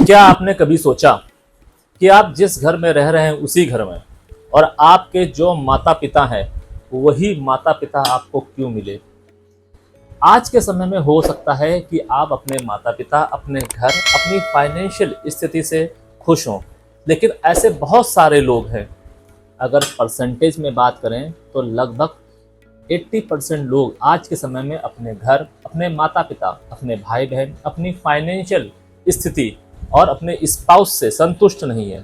क्या आपने कभी सोचा कि आप जिस घर में रह रहे हैं उसी घर में और आपके जो माता पिता हैं वही माता पिता आपको क्यों मिले? आज के समय में हो सकता है कि आप अपने माता पिता, अपने घर, अपनी फाइनेंशियल स्थिति से खुश हों, लेकिन ऐसे बहुत सारे लोग हैं। अगर परसेंटेज में बात करें तो लगभग 80% लोग आज के समय में अपने घर, अपने माता पिता, अपने भाई बहन, अपनी फाइनेंशियल स्थिति और अपने स्पाउस से संतुष्ट नहीं है।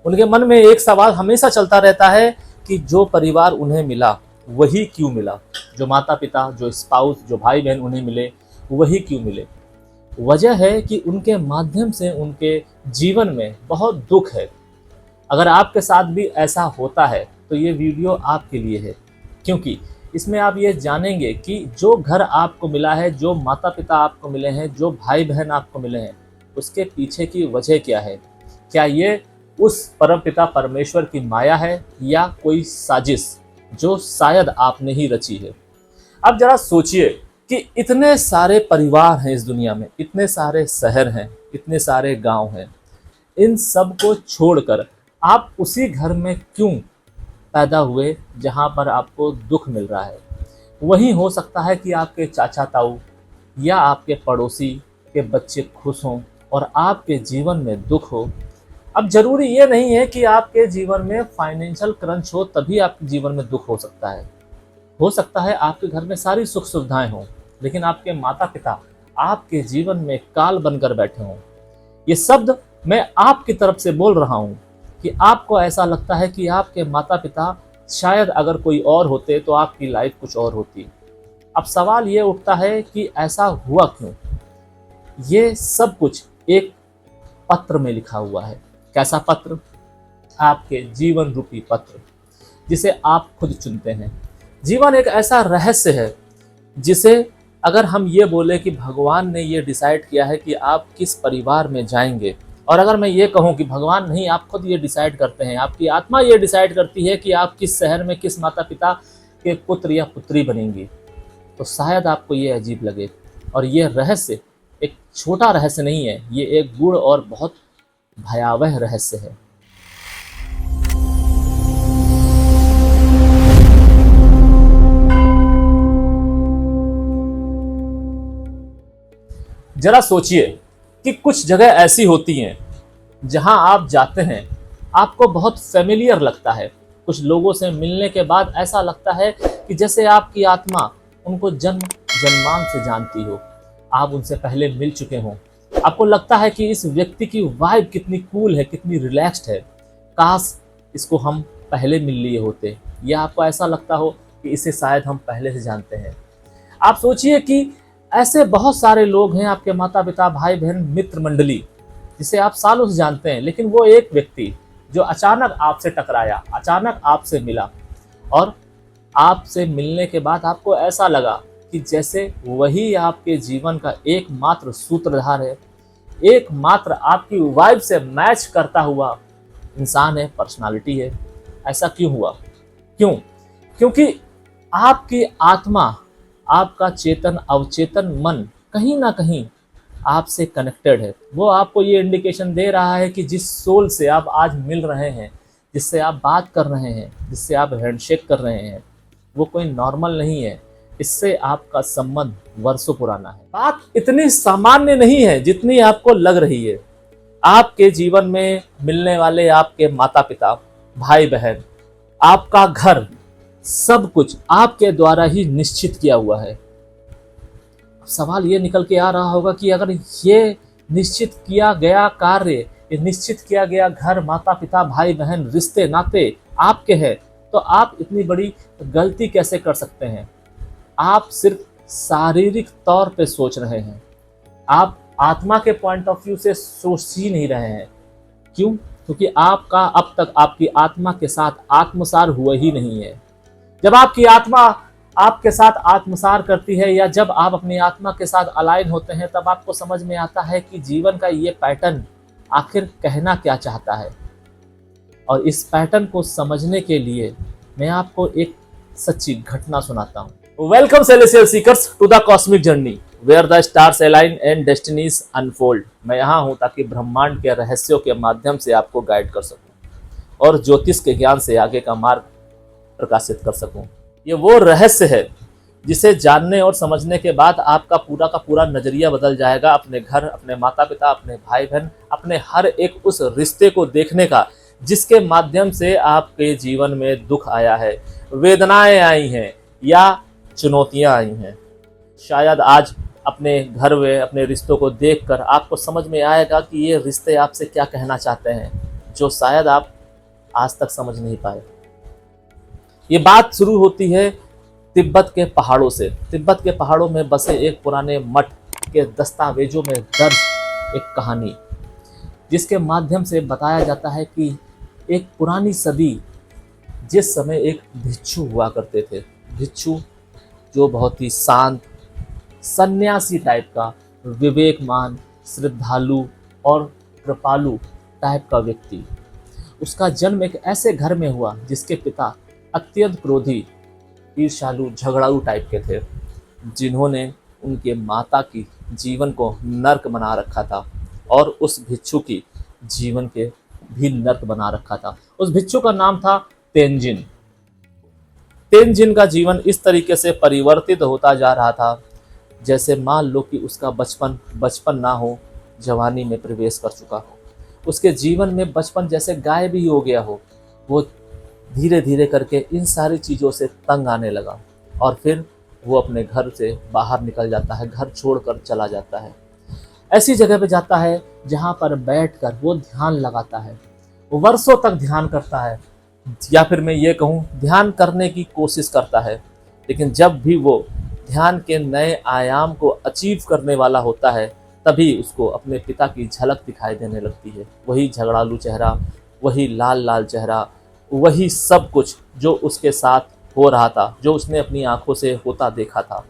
उनके मन में एक सवाल हमेशा चलता रहता है कि जो परिवार उन्हें मिला वही क्यों मिला, जो माता पिता, जो स्पाउस, जो भाई बहन उन्हें मिले वही क्यों मिले। वजह है कि उनके माध्यम से उनके जीवन में बहुत दुख है। अगर आपके साथ भी ऐसा होता है तो ये वीडियो आपके लिए है, क्योंकि इसमें आप ये जानेंगे कि जो घर आपको मिला है, जो माता पिता आपको मिले हैं, जो भाई बहन आपको मिले हैं, उसके पीछे की वजह क्या है। क्या ये उस परमपिता परमेश्वर की माया है या कोई साजिश जो शायद आपने ही रची है। अब जरा सोचिए कि इतने सारे परिवार हैं इस दुनिया में, इतने सारे शहर हैं, इतने सारे गांव हैं, इन सब को छोड़कर आप उसी घर में क्यों पैदा हुए जहां पर आपको दुख मिल रहा है। वही हो सकता है कि आपके चाचा ताऊ या आपके पड़ोसी के बच्चे खुश हों और आपके जीवन में दुख हो। अब जरूरी ये नहीं है कि आपके जीवन में फाइनेंशियल क्रंच हो तभी आपके जीवन में दुख हो सकता है। हो सकता है आपके घर में सारी सुख सुविधाएं हों, लेकिन आपके माता पिता आपके जीवन में काल बनकर बैठे हों। ये शब्द मैं आपकी तरफ से बोल रहा हूँ कि आपको ऐसा लगता है कि आपके माता पिता शायद अगर कोई और होते तो आपकी लाइफ कुछ और होती। अब सवाल ये उठता है कि ऐसा हुआ क्यों। ये सब कुछ एक पत्र में लिखा हुआ है। कैसा पत्र? आपके जीवन रूपी पत्र, जिसे आप खुद चुनते हैं। जीवन एक ऐसा रहस्य है जिसे अगर हम ये बोले कि भगवान ने ये डिसाइड किया है कि आप किस परिवार में जाएंगे, और अगर मैं ये कहूँ कि भगवान नहीं, आप खुद ये डिसाइड करते हैं, आपकी आत्मा ये डिसाइड करती है कि आप किस शहर में किस माता पिता के पुत्र या पुत्री बनेंगी, तो शायद आपको ये अजीब लगे। और ये रहस्य एक छोटा रहस्य नहीं है, ये एक गूढ़ और बहुत भयावह रहस्य है। जरा सोचिए कि कुछ जगह ऐसी होती हैं जहां आप जाते हैं, आपको बहुत फेमिलियर लगता है। कुछ लोगों से मिलने के बाद ऐसा लगता है कि जैसे आपकी आत्मा उनको जन्म जन्मांत से जानती हो, आप उनसे पहले मिल चुके हों। आपको लगता है कि इस व्यक्ति की वाइब कितनी कूल है, कितनी रिलैक्स्ड है, काश इसको हम पहले मिल लिए होते। या आपको ऐसा लगता हो कि इसे शायद हम पहले से जानते हैं। आप सोचिए कि ऐसे बहुत सारे लोग हैं, आपके माता पिता, भाई बहन, मित्र मंडली, जिसे आप सालों से जानते हैं, लेकिन वो एक व्यक्ति जो अचानक आपसे टकराया, अचानक आपसे मिला, और आपसे मिलने के बाद आपको ऐसा लगा कि जैसे वही आपके जीवन का एकमात्र सूत्रधार है, एकमात्र आपकी वाइब से मैच करता हुआ इंसान है, पर्सनालिटी है। ऐसा क्यों हुआ? क्यों? क्योंकि आपकी आत्मा, आपका चेतन अवचेतन मन कहीं ना कहीं आपसे कनेक्टेड है। वो आपको ये इंडिकेशन दे रहा है कि जिस सोल से आप आज मिल रहे हैं, जिससे आप बात कर रहे हैं, जिससे आप हैंडशेक कर रहे हैं, वो कोई नॉर्मल नहीं है। इससे आपका संबंध वर्षों पुराना है। बात इतनी सामान्य नहीं है जितनी आपको लग रही है। आपके जीवन में मिलने वाले आपके माता पिता, भाई बहन, आपका घर, सब कुछ आपके द्वारा ही निश्चित किया हुआ है। सवाल ये निकल के आ रहा होगा कि अगर ये निश्चित किया गया कार्य, ये निश्चित किया गया घर, माता पिता, भाई बहन, रिश्ते नाते आपके हैं, तो आप इतनी बड़ी गलती कैसे कर सकते हैं? आप सिर्फ शारीरिक तौर पे सोच रहे हैं, आप आत्मा के पॉइंट ऑफ व्यू से सोच ही नहीं रहे हैं। क्यों? क्योंकि आपका अब तक आपकी आत्मा के साथ आत्मसार हुआ ही नहीं है। जब आपकी आत्मा आपके साथ आत्मसार करती है या जब आप अपनी आत्मा के साथ अलाइन होते हैं, तब आपको समझ में आता है कि जीवन का ये पैटर्न आखिर कहना क्या चाहता है। और इस पैटर्न को समझने के लिए मैं आपको एक सच्ची घटना सुनाता हूँ। Welcome celestial seekers to the cosmic journey. Where the stars align and destinies unfold. मैं यहाँ हूँ ताकि ब्रह्मांड के रहस्यों के माध्यम से आपको गाइड कर सकूँ और ज्योतिष के ज्ञान से आगे का मार्ग प्रकाशित कर सकूँ। ये वो रहस्य है जिसे जानने और समझने के बाद आपका पूरा का पूरा नजरिया बदल जाएगा अपने घर, अपने माता पिता, अपने भाई बहन, अपने हर एक उस रिश्ते को देखने का जिसके माध्यम से आपके जीवन में दुख आया है, वेदनाएं आई हैं या चुनौतियां आई हैं। शायद आज अपने घर में अपने रिश्तों को देखकर आपको समझ में आएगा कि ये रिश्ते आपसे क्या कहना चाहते हैं, जो शायद आप आज तक समझ नहीं पाए। ये बात शुरू होती है तिब्बत के पहाड़ों से। तिब्बत के पहाड़ों में बसे एक पुराने मठ के दस्तावेजों में दर्ज एक कहानी, जिसके माध्यम से बताया जाता है कि एक पुरानी सदी जिस समय एक भिक्षु हुआ करते थे। भिक्षु जो बहुत ही शांत, सन्यासी टाइप का, विवेकमान, श्रद्धालु और कृपालु टाइप का व्यक्ति। उसका जन्म एक ऐसे घर में हुआ जिसके पिता अत्यंत क्रोधी, ईर्ष्यालु, झगड़ालू टाइप के थे, जिन्होंने उनके माता की जीवन को नर्क बना रखा था और उस भिक्षु की जीवन के भी नर्क बना रखा था। उस भिक्षु का नाम था तेंजिन। तेंजिन का जीवन इस तरीके से परिवर्तित होता जा रहा था जैसे मान लो कि उसका बचपन ना हो, जवानी में प्रवेश कर चुका हो। उसके जीवन में बचपन जैसे गायब ही हो गया हो। वो धीरे धीरे करके इन सारी चीज़ों से तंग आने लगा और फिर वो अपने घर से बाहर निकल जाता है, घर छोड़कर चला जाता है। ऐसी जगह पे जाता है जहाँ पर बैठकर वो ध्यान लगाता है, वो वर्षों तक ध्यान करता है, या फिर मैं ये कहूँ ध्यान करने की कोशिश करता है। लेकिन जब भी वो ध्यान के नए आयाम को अचीव करने वाला होता है, तभी उसको अपने पिता की झलक दिखाई देने लगती है। वही झगड़ालू चेहरा, वही लाल लाल चेहरा, वही सब कुछ जो उसके साथ हो रहा था, जो उसने अपनी आंखों से होता देखा था।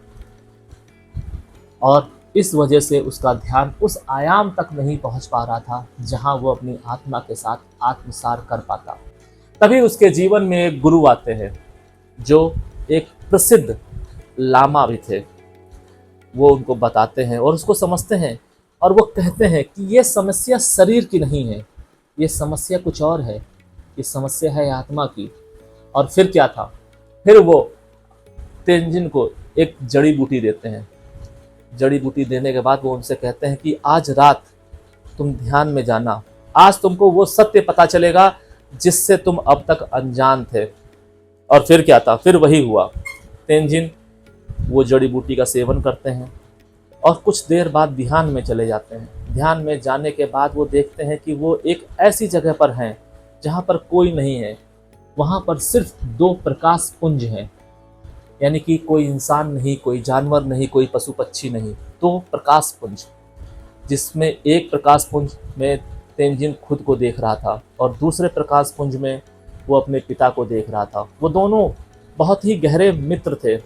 और इस वजह से उसका ध्यान उस आयाम तक नहीं पहुंच पा रहा था जहां वो अपनी आत्मा के साथ आत्मसार कर पाता। तभी उसके जीवन में एक गुरु आते हैं जो एक प्रसिद्ध लामा भी थे। वो उनको बताते हैं और उसको समझते हैं और वो कहते हैं कि ये समस्या शरीर की नहीं है, ये समस्या कुछ और है, ये समस्या है आत्मा की। और फिर क्या था, फिर वो तेंजिन को एक जड़ी बूटी देते हैं। जड़ी बूटी देने के बाद वो उनसे कहते हैं कि आज रात तुम ध्यान में जाना, आज तुमको वो सत्य पता चलेगा जिससे तुम अब तक अनजान थे। और फिर क्या था, फिर वही हुआ। तेंजिन वो जड़ी बूटी का सेवन करते हैं और कुछ देर बाद ध्यान में चले जाते हैं। ध्यान में जाने के बाद वो देखते हैं कि वो एक ऐसी जगह पर हैं जहाँ पर कोई नहीं है। वहाँ पर सिर्फ दो प्रकाश पुंज हैं, यानी कि कोई इंसान नहीं, कोई जानवर नहीं, कोई पशु पक्षी नहीं, दो प्रकाश पुंज, जिसमें एक प्रकाश पुंज में तेंजिन खुद को देख रहा था और दूसरे प्रकाश पुंज में वो अपने पिता को देख रहा था। वो दोनों बहुत ही गहरे मित्र थे।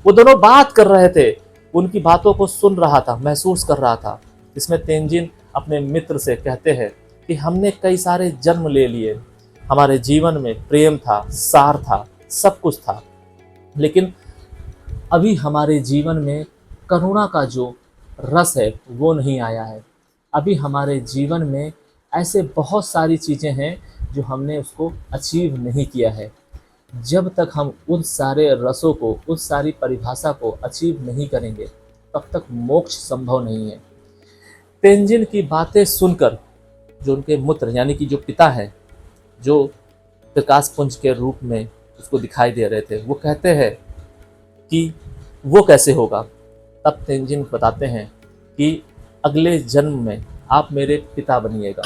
वो दोनों बात कर रहे थे, उनकी बातों को सुन रहा था, महसूस कर रहा था। इसमें तेंजिन अपने मित्र से कहते हैं कि हमने कई सारे जन्म ले लिए, हमारे जीवन में प्रेम था, सार था, सब कुछ था, लेकिन अभी हमारे जीवन में करुणा का जो रस है वो नहीं आया है। अभी हमारे जीवन में ऐसे बहुत सारी चीज़ें हैं जो हमने उसको अचीव नहीं किया है। जब तक हम उन सारे रसों को, उस सारी परिभाषा को अचीव नहीं करेंगे, तब तक मोक्ष संभव नहीं है। तेंजिन की बातें सुनकर जो उनके मित्र यानी कि जो पिता है, जो प्रकाश पुंज के रूप में उसको दिखाई दे रहे थे, वो कहते हैं कि वो कैसे होगा। तब तेंजिन बताते हैं कि अगले जन्म में आप मेरे पिता बनिएगा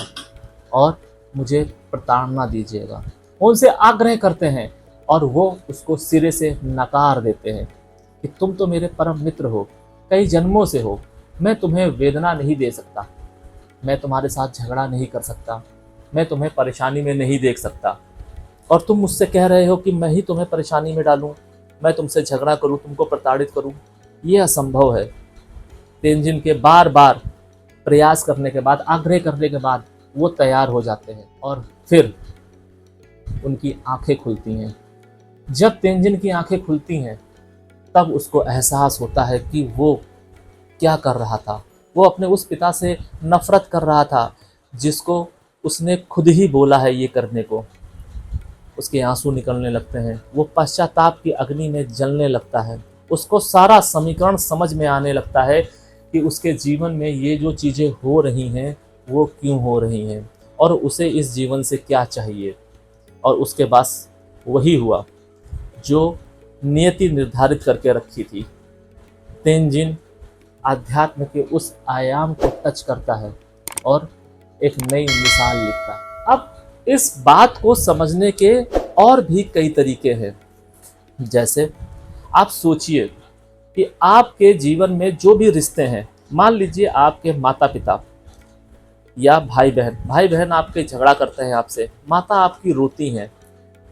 और मुझे प्रताड़ना दीजिएगा। उनसे आग्रह करते हैं और वो उसको सिरे से नकार देते हैं कि तुम तो मेरे परम मित्र हो, कई जन्मों से हो, मैं तुम्हें वेदना नहीं दे सकता, मैं तुम्हारे साथ झगड़ा नहीं कर सकता, मैं तुम्हें परेशानी में नहीं देख सकता, और तुम मुझसे कह रहे हो कि मैं ही तुम्हें परेशानी में डालूं, मैं तुमसे झगड़ा करूं, तुमको प्रताड़ित करूं, ये असंभव है। तेंजिन के बार बार प्रयास करने के बाद, आग्रह करने के बाद वो तैयार हो जाते हैं और फिर उनकी आंखें खुलती हैं। जब तेंजिन की आंखें खुलती हैं तब उसको एहसास होता है कि वो क्या कर रहा था। वो अपने उस पिता से नफरत कर रहा था जिसको उसने खुद ही बोला है ये करने को। उसके आंसू निकलने लगते हैं, वो पश्चाताप की अग्नि में जलने लगता है। उसको सारा समीकरण समझ में आने लगता है कि उसके जीवन में ये जो चीज़ें हो रही हैं वो क्यों हो रही हैं और उसे इस जीवन से क्या चाहिए। और उसके पास वही हुआ जो नियति निर्धारित करके रखी थी। तेंजिन आध्यात्म के उस आयाम को टच करता है और एक नई मिसाल लिखता है। अब इस बात को समझने के और भी कई तरीके हैं। जैसे आप सोचिए कि आपके जीवन में जो भी रिश्ते हैं, मान लीजिए आपके माता पिता या भाई बहन आपके झगड़ा करते हैं आपसे, माता आपकी रोती हैं,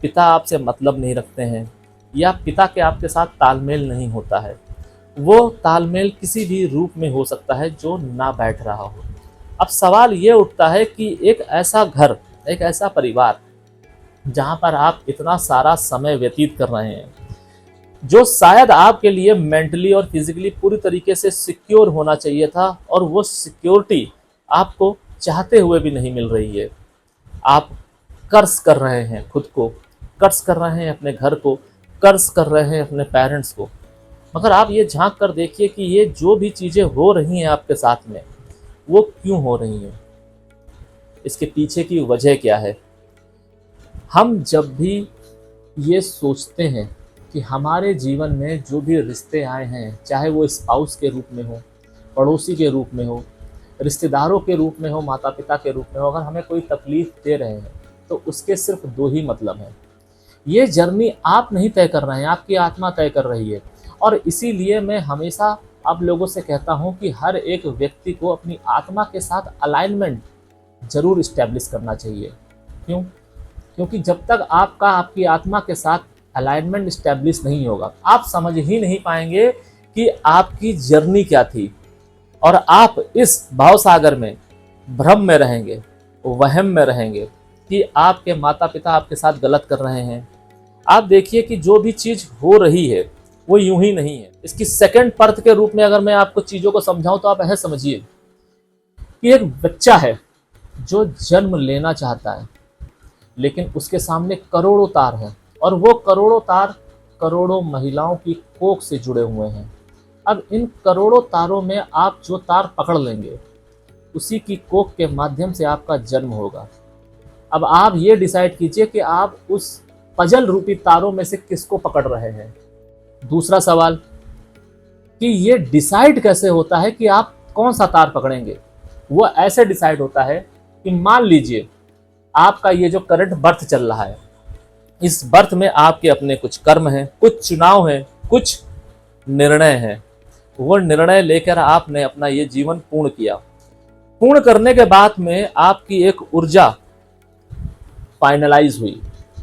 पिता आपसे मतलब नहीं रखते हैं या पिता के आपके साथ तालमेल नहीं होता है। वो तालमेल किसी भी रूप में हो सकता है जो ना बैठ रहा हो। अब सवाल ये उठता है कि एक ऐसा घर, एक ऐसा परिवार जहाँ पर आप इतना सारा समय व्यतीत कर रहे हैं, जो शायद आपके लिए मेंटली और फिजिकली पूरी तरीके से सिक्योर होना चाहिए था, और वो सिक्योरिटी आपको चाहते हुए भी नहीं मिल रही है। आप कर्ज कर रहे हैं खुद को, कर्ज कर रहे हैं अपने घर को, कर्ज कर रहे हैं अपने पेरेंट्स को। मगर आप ये झांक कर देखिए कि ये जो भी चीज़ें हो रही हैं आपके साथ में, वो क्यों हो रही हैं, इसके पीछे की वजह क्या है। हम जब भी ये सोचते हैं कि हमारे जीवन में जो भी रिश्ते आए हैं, चाहे वो स्पाउस के रूप में हो, पड़ोसी के रूप में हो, रिश्तेदारों के रूप में हो, माता पिता के रूप में हो, अगर हमें कोई तकलीफ दे रहे हैं तो उसके सिर्फ दो ही मतलब हैं। ये जर्नी आप नहीं तय कर रहे हैं, आपकी आत्मा तय कर रही है। और इसीलिए मैं हमेशा आप लोगों से कहता हूँ कि हर एक व्यक्ति को अपनी आत्मा के साथ अलाइनमेंट जरूर इस्टेब्लिश करना चाहिए। क्यों? क्योंकि जब तक आपका आपकी आत्मा के साथ अलाइनमेंट इस्टेब्लिश नहीं होगा, आप समझ ही नहीं पाएंगे कि आपकी जर्नी क्या थी, और आप इस भावसागर में भ्रम में रहेंगे, वहम में रहेंगे कि आपके माता पिता आपके साथ गलत कर रहे हैं। आप देखिए कि जो भी चीज़ हो रही है वो यूं ही नहीं है। इसकी सेकंड परत के रूप में अगर मैं आपको चीज़ों को समझाऊं तो आप ऐसे समझिए कि एक बच्चा है जो जन्म लेना चाहता है, लेकिन उसके सामने करोड़ों तार हैं, और वो करोड़ों तार करोड़ों महिलाओं की कोख से जुड़े हुए हैं। अब इन करोड़ों तारों में आप जो तार पकड़ लेंगे, उसी की कोख के माध्यम से आपका जन्म होगा। अब आप ये डिसाइड कीजिए कि आप उस पजल रूपी तारों में से किसको पकड़ रहे हैं। दूसरा सवाल कि ये डिसाइड कैसे होता है कि आप कौन सा तार पकड़ेंगे। वो ऐसे डिसाइड होता है कि मान लीजिए आपका ये जो करंट बर्थ चल रहा है, इस बर्थ में आपके अपने कुछ कर्म हैं, कुछ चुनाव हैं, कुछ निर्णय हैं। वो निर्णय लेकर आपने अपना ये जीवन पूर्ण किया। पूर्ण करने के बाद में आपकी एक ऊर्जा फाइनलाइज हुई,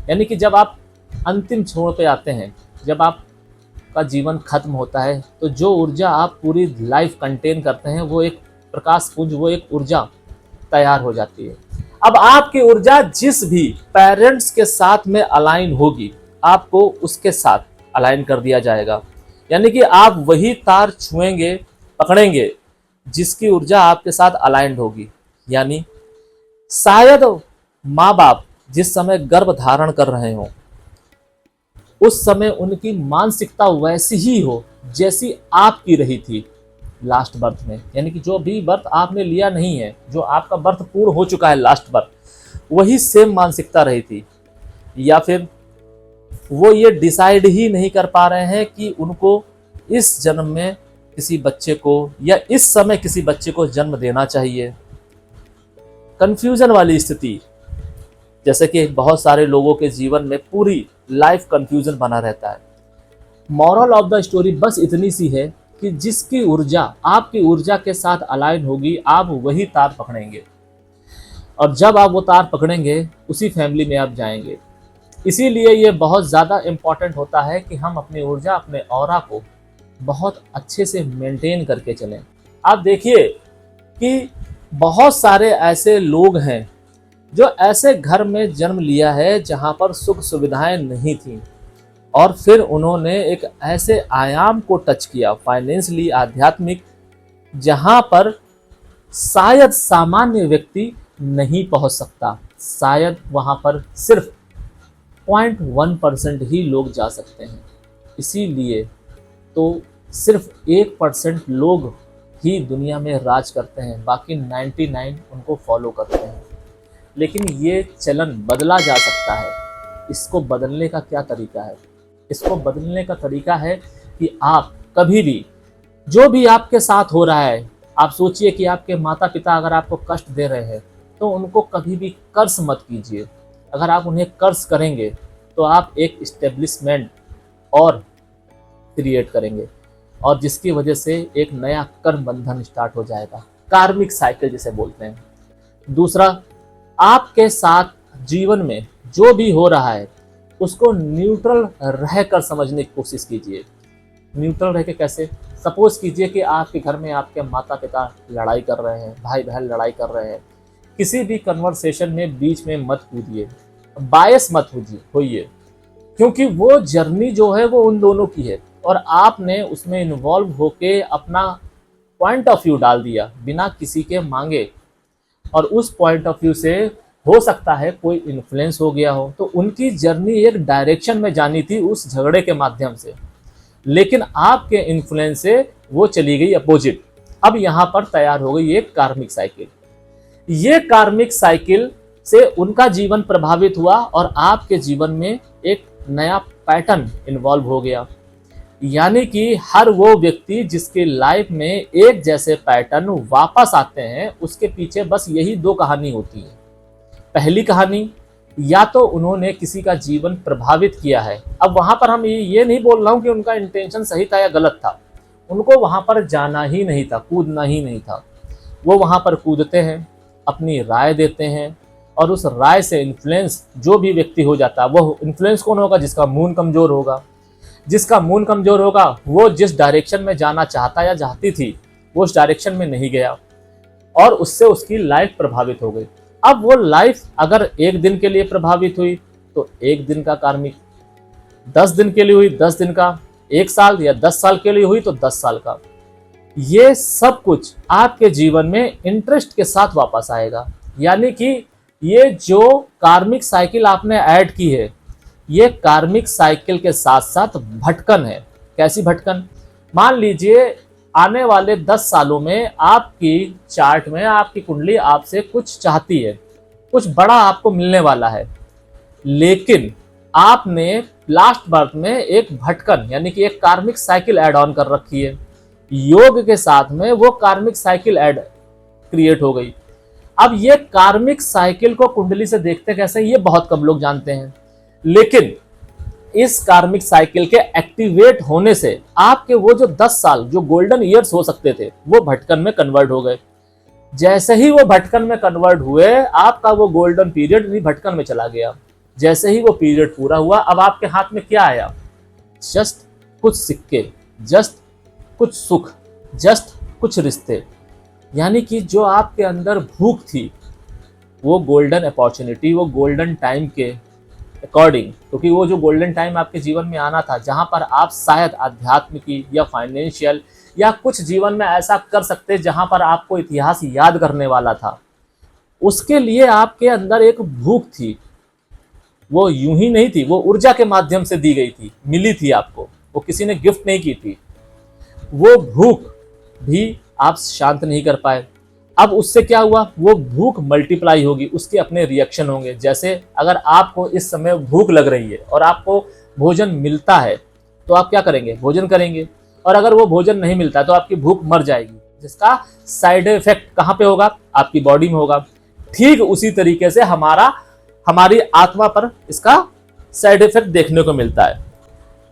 यानी कि जब आप अंतिम छोर पे आते हैं, जब आपका जीवन खत्म होता है, तो जो ऊर्जा आप पूरी लाइफ कंटेन करते हैं, वो एक प्रकाश पुंज, वो एक ऊर्जा तैयार हो जाती है। अब आपकी ऊर्जा जिस भी पेरेंट्स के साथ में अलाइन होगी, आपको उसके साथ अलाइन कर दिया जाएगा। यानी कि आप वही तार छुएंगे, पकड़ेंगे जिसकी ऊर्जा आपके साथ अलाइंड होगी। यानी शायद माँ बाप जिस समय गर्भ धारण कर रहे हो, उस समय उनकी मानसिकता वैसी ही हो जैसी आपकी रही थी लास्ट बर्थ में। यानी कि जो भी बर्थ आपने लिया नहीं है, जो आपका बर्थ पूर्ण हो चुका है लास्ट बर्थ, वही सेम मानसिकता रही थी। या फिर वो ये डिसाइड ही नहीं कर पा रहे हैं कि उनको इस जन्म में किसी बच्चे को या इस समय किसी बच्चे को जन्म देना चाहिए। कंफ्यूजन वाली स्थिति, जैसे कि बहुत सारे लोगों के जीवन में पूरी लाइफ कंफ्यूजन बना रहता है। मॉरल ऑफ द स्टोरी बस इतनी सी है कि जिसकी ऊर्जा आपकी ऊर्जा के साथ अलाइन होगी, आप वही तार पकड़ेंगे, और जब आप वो तार पकड़ेंगे उसी फैमिली में आप जाएंगे। इसीलिए ये बहुत ज़्यादा इम्पॉर्टेंट होता है कि हम अपनी ऊर्जा, अपने ऑरा को बहुत अच्छे से मेंटेन करके चलें। आप देखिए कि बहुत सारे ऐसे लोग हैं जो ऐसे घर में जन्म लिया है जहाँ पर सुख सुविधाएं नहीं थी, और फिर उन्होंने एक ऐसे आयाम को टच किया, फाइनेंशियली, आध्यात्मिक, जहां पर शायद सामान्य व्यक्ति नहीं पहुंच सकता। शायद वहां पर सिर्फ 0.1% ही लोग जा सकते हैं। इसीलिए तो सिर्फ 1% लोग ही दुनिया में राज करते हैं, बाकी 99 उनको फॉलो करते हैं। लेकिन ये चलन बदला जा सकता है। इसको बदलने का क्या तरीका है? इसको बदलने का तरीका है कि आप कभी भी जो भी आपके साथ हो रहा है, आप सोचिए कि आपके माता पिता अगर आपको कष्ट दे रहे हैं तो उनको कभी भी कर्ज मत कीजिए। अगर आप उन्हें कर्ज करेंगे तो आप एक इस्टेब्लिशमेंट और क्रिएट करेंगे, और जिसकी वजह से एक नया कर्म बंधन स्टार्ट हो जाएगा, कार्मिक साइकिल जिसे बोलते हैं। दूसरा, आपके साथ जीवन में जो भी हो रहा है उसको न्यूट्रल रहकर समझने की कोशिश कीजिए। न्यूट्रल रह के कैसे? सपोज कीजिए कि आपके घर में आपके माता पिता लड़ाई कर रहे हैं, भाई बहन लड़ाई कर रहे हैं। किसी भी कन्वर्सेशन में बीच में मत कूदिए, बायस मत होइए, क्योंकि वो जर्नी जो है वो उन दोनों की है और आपने उसमें इन्वॉल्व होके अपना पॉइंट ऑफ व्यू डाल दिया बिना किसी के मांगे, और उस पॉइंट ऑफ व्यू से हो सकता है कोई इन्फ्लुएंस हो गया हो। तो उनकी जर्नी एक डायरेक्शन में जानी थी उस झगड़े के माध्यम से, लेकिन आपके इन्फ्लुएंस से वो चली गई अपोजिट। अब यहाँ पर तैयार हो गई एक कार्मिक साइकिल। ये कार्मिक साइकिल से उनका जीवन प्रभावित हुआ और आपके जीवन में एक नया पैटर्न इन्वॉल्व हो गया। यानी कि हर वो व्यक्ति जिसके लाइफ में एक जैसे पैटर्न वापस आते हैं, उसके पीछे बस यही दो कहानी होती है। पहली कहानी, या तो उन्होंने किसी का जीवन प्रभावित किया है। अब वहां पर हम ये नहीं बोल रहा हूं कि उनका इंटेंशन सही था या गलत था, उनको वहां पर जाना ही नहीं था, कूदना ही नहीं था। वो वहां पर कूदते हैं, अपनी राय देते हैं, और उस राय से इन्फ्लुएंस जो भी व्यक्ति हो जाता है, वो इन्फ्लुएंस कौन होगा? जिसका मून कमजोर होगा। जिसका मून कमजोर होगा वो जिस डायरेक्शन में जाना चाहता या चाहती थी वो उस डायरेक्शन में नहीं गया, और उससे उसकी लाइफ प्रभावित हो गई। अब वो लाइफ अगर एक दिन के लिए प्रभावित हुई तो एक दिन का कार्मिक, 10 दिन के लिए हुई 10 दिन का, 1 साल या 10 साल के लिए हुई तो 10 साल का। ये सब कुछ आपके जीवन में इंटरेस्ट के साथ वापस आएगा। यानी कि ये जो कार्मिक साइकिल आपने ऐड की है, ये कार्मिक साइकिल के साथ साथ भटकन है। कैसी भटकन? मान लीजिए आने वाले 10 सालों में आपकी चार्ट में आपकी कुंडली आपसे कुछ चाहती है, कुछ बड़ा आपको मिलने वाला है, लेकिन आपने लास्ट बर्थ में एक भटकन यानी कि एक कार्मिक साइकिल ऐड ऑन कर रखी है। योग के साथ में वो कार्मिक साइकिल ऐड क्रिएट हो गई। अब ये कार्मिक साइकिल को कुंडली से देखते कैसे, ये बहुत कम लोग जानते हैं, लेकिन इस कार्मिक साइकिल के एक्टिवेट होने से आपके वो जो 10 साल जो गोल्डन ईयर्स हो सकते थे वो भटकन में कन्वर्ट हो गए। जैसे ही वो भटकन में कन्वर्ट हुए, आपका वो गोल्डन पीरियड भी भटकन में चला गया। जैसे ही वो पीरियड पूरा हुआ, अब आपके हाथ में क्या आया? जस्ट कुछ सिक्के, जस्ट कुछ सुख, जस्ट कुछ रिश्ते। यानी कि जो आपके अंदर भूख थी, वो गोल्डन अपॉर्चुनिटी, वो गोल्डन टाइम के अकॉर्डिंग, क्योंकि वो जो गोल्डन टाइम आपके जीवन में आना था जहां पर आप शायद आध्यात्म की या फाइनेंशियल या कुछ जीवन में ऐसा कर सकते जहां पर आपको इतिहास याद करने वाला था, उसके लिए आपके अंदर एक भूख थी। वो यूं ही नहीं थी, वो ऊर्जा के माध्यम से दी गई थी, मिली थी आपको, वो किसी ने गिफ्ट नहीं की थी। वो भूख भी आप शांत नहीं कर पाए। अब उससे क्या हुआ? वो भूख मल्टीप्लाई होगी, उसके अपने रिएक्शन होंगे। जैसे अगर आपको इस समय भूख लग रही है और आपको भोजन मिलता है तो आप क्या करेंगे? भोजन करेंगे। और अगर वो भोजन नहीं मिलता तो आपकी भूख मर जाएगी, जिसका साइड इफेक्ट कहाँ पे होगा? आपकी बॉडी में होगा। ठीक उसी तरीके से हमारी आत्मा पर इसका साइड इफेक्ट देखने को मिलता है।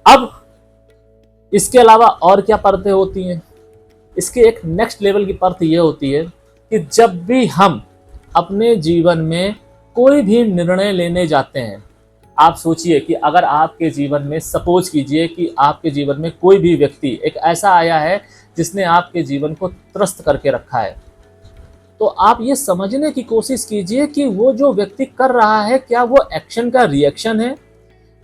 अब इसके अलावा और क्या परतें होती हैं? इसके एक नेक्स्ट लेवल की परत ये होती है कि जब भी हम अपने जीवन में कोई भी निर्णय लेने जाते हैं, आप सोचिए कि अगर आपके जीवन में, सपोज कीजिए कि आपके जीवन में कोई भी व्यक्ति एक ऐसा आया है जिसने आपके जीवन को त्रस्त करके रखा है, तो आप ये समझने की कोशिश कीजिए कि वो जो व्यक्ति कर रहा है, क्या वो एक्शन का रिएक्शन है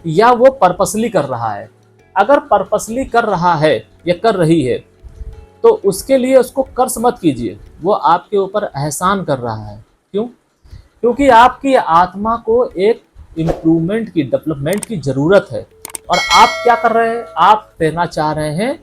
या वो पर्पसली कर रहा है। अगर पर्पसली कर रहा है या कर रही है तो उसके लिए उसको कर्ज मत कीजिए, वो आपके ऊपर एहसान कर रहा है। क्यों? क्योंकि आपकी आत्मा को एक इम्प्रूवमेंट की, डेवलपमेंट की ज़रूरत है। और आप क्या कर रहे हैं? आप रहना चाह रहे हैं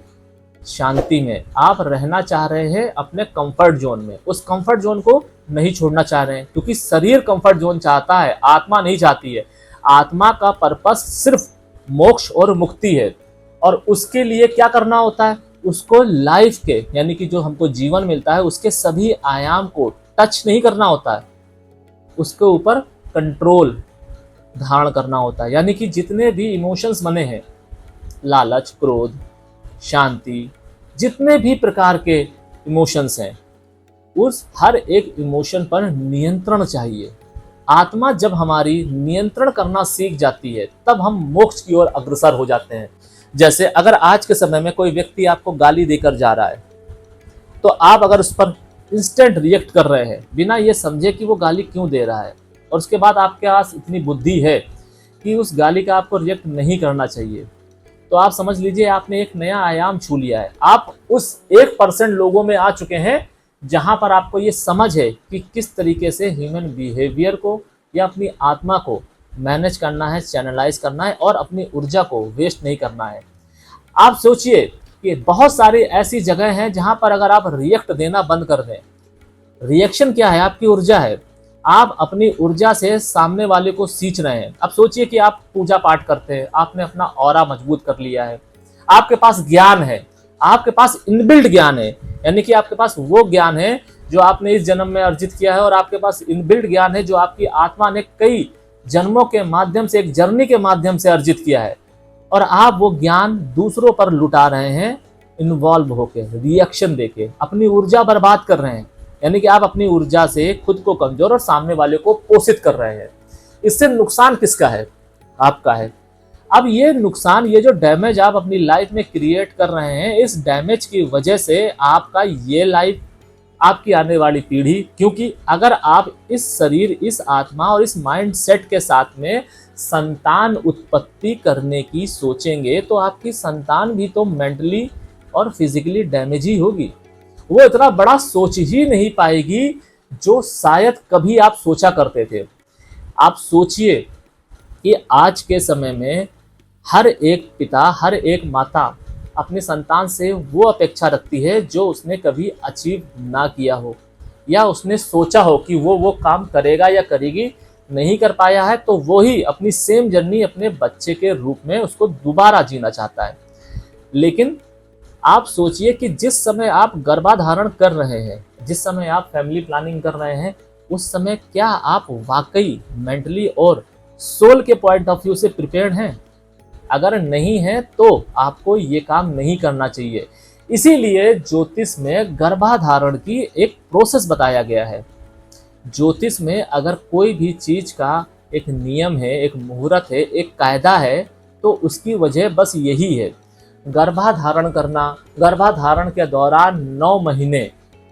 शांति में, आप रहना चाह रहे हैं अपने कंफर्ट जोन में, उस कंफर्ट जोन को नहीं छोड़ना चाह रहे हैं, क्योंकि शरीर कंफर्ट जोन चाहता है, आत्मा नहीं चाहती है। आत्मा का पर्पस सिर्फ मोक्ष और मुक्ति है। और उसके लिए क्या करना होता है? उसको लाइफ के, यानी कि जो हमको जीवन मिलता है, उसके सभी आयाम को टच नहीं करना होता है, उसके ऊपर कंट्रोल धारण करना होता है। यानी कि जितने भी इमोशंस बने हैं, लालच, क्रोध, शांति, जितने भी प्रकार के इमोशंस हैं, उस हर एक इमोशन पर नियंत्रण चाहिए। आत्मा जब हमारी नियंत्रण करना सीख जाती है, तब हम मोक्ष की ओर अग्रसर हो जाते हैं। जैसे अगर आज के समय में कोई व्यक्ति आपको गाली देकर जा रहा है, तो आप अगर उस पर इंस्टेंट रिएक्ट कर रहे हैं बिना ये समझे कि वो गाली क्यों दे रहा है, और उसके बाद आपके पास इतनी बुद्धि है कि उस गाली का आपको रिएक्ट नहीं करना चाहिए, तो आप समझ लीजिए आपने एक नया आयाम छू लिया है। आप उस 1% लोगों में आ चुके हैं जहां पर आपको ये समझ है कि किस तरीके से ह्यूमन बिहेवियर को या अपनी आत्मा को मैनेज करना है, चैनलाइज करना है और अपनी ऊर्जा को वेस्ट नहीं करना है। आप सोचिए कि बहुत सारी ऐसी जगह हैं जहां पर अगर आप रिएक्ट देना बंद कर दें, रिएक्शन क्या है? आपकी ऊर्जा है। आप अपनी ऊर्जा से सामने वाले को सींच रहे हैं। अब सोचिए कि आप पूजा पाठ करते हैं, आपने अपना ऑरा मजबूत कर लिया है, आपके पास ज्ञान है, आपके पास इनबिल्ट ज्ञान है, यानी कि आपके पास वो ज्ञान है जो आपने इस जन्म में अर्जित किया है, और आपके पास इनबिल्ट ज्ञान है जो आपकी आत्मा ने कई जन्मों के माध्यम से, एक जर्नी के माध्यम से अर्जित किया है, और आप वो ज्ञान दूसरों पर लुटा रहे हैं, इन्वॉल्व होकर, रिएक्शन देके अपनी ऊर्जा बर्बाद कर रहे हैं। यानी कि आप अपनी ऊर्जा से खुद को कमजोर और सामने वाले को पोषित कर रहे हैं। इससे नुकसान किसका है? आपका है। अब ये नुकसान, ये जो डैमेज आप अपनी लाइफ में क्रिएट कर रहे हैं, इस डैमेज की वजह से आपका ये लाइफ, आपकी आने वाली पीढ़ी, क्योंकि अगर आप इस शरीर, इस आत्मा और इस माइंड सेट के साथ में संतान उत्पत्ति करने की सोचेंगे, तो आपकी संतान भी तो मेंटली और फिजिकली डैमेज ही होगी। वो इतना बड़ा सोच ही नहीं पाएगी जो शायद कभी आप सोचा करते थे। आप सोचिए कि आज के समय में हर एक पिता, हर एक माता अपने संतान से वो अपेक्षा रखती है जो उसने कभी अचीव ना किया हो, या उसने सोचा हो कि वो काम करेगा या करेगी, नहीं कर पाया है, तो वो ही अपनी सेम जर्नी अपने बच्चे के रूप में उसको दोबारा जीना चाहता है। लेकिन आप सोचिए कि जिस समय आप गर्भाधारण कर रहे हैं, जिस समय आप फैमिली प्लानिंग कर रहे हैं, उस समय क्या आप वाकई मेंटली और सोल के पॉइंट ऑफ व्यू से प्रिपेयर्ड हैं? अगर नहीं है तो आपको ये काम नहीं करना चाहिए। इसीलिए ज्योतिष में गर्भाधारण की एक प्रोसेस बताया गया है। ज्योतिष में अगर कोई भी चीज का एक नियम है, एक मुहूर्त है, एक कायदा है, तो उसकी वजह बस यही है, गर्भाधारण करना। गर्भाधारण के दौरान 9 महीने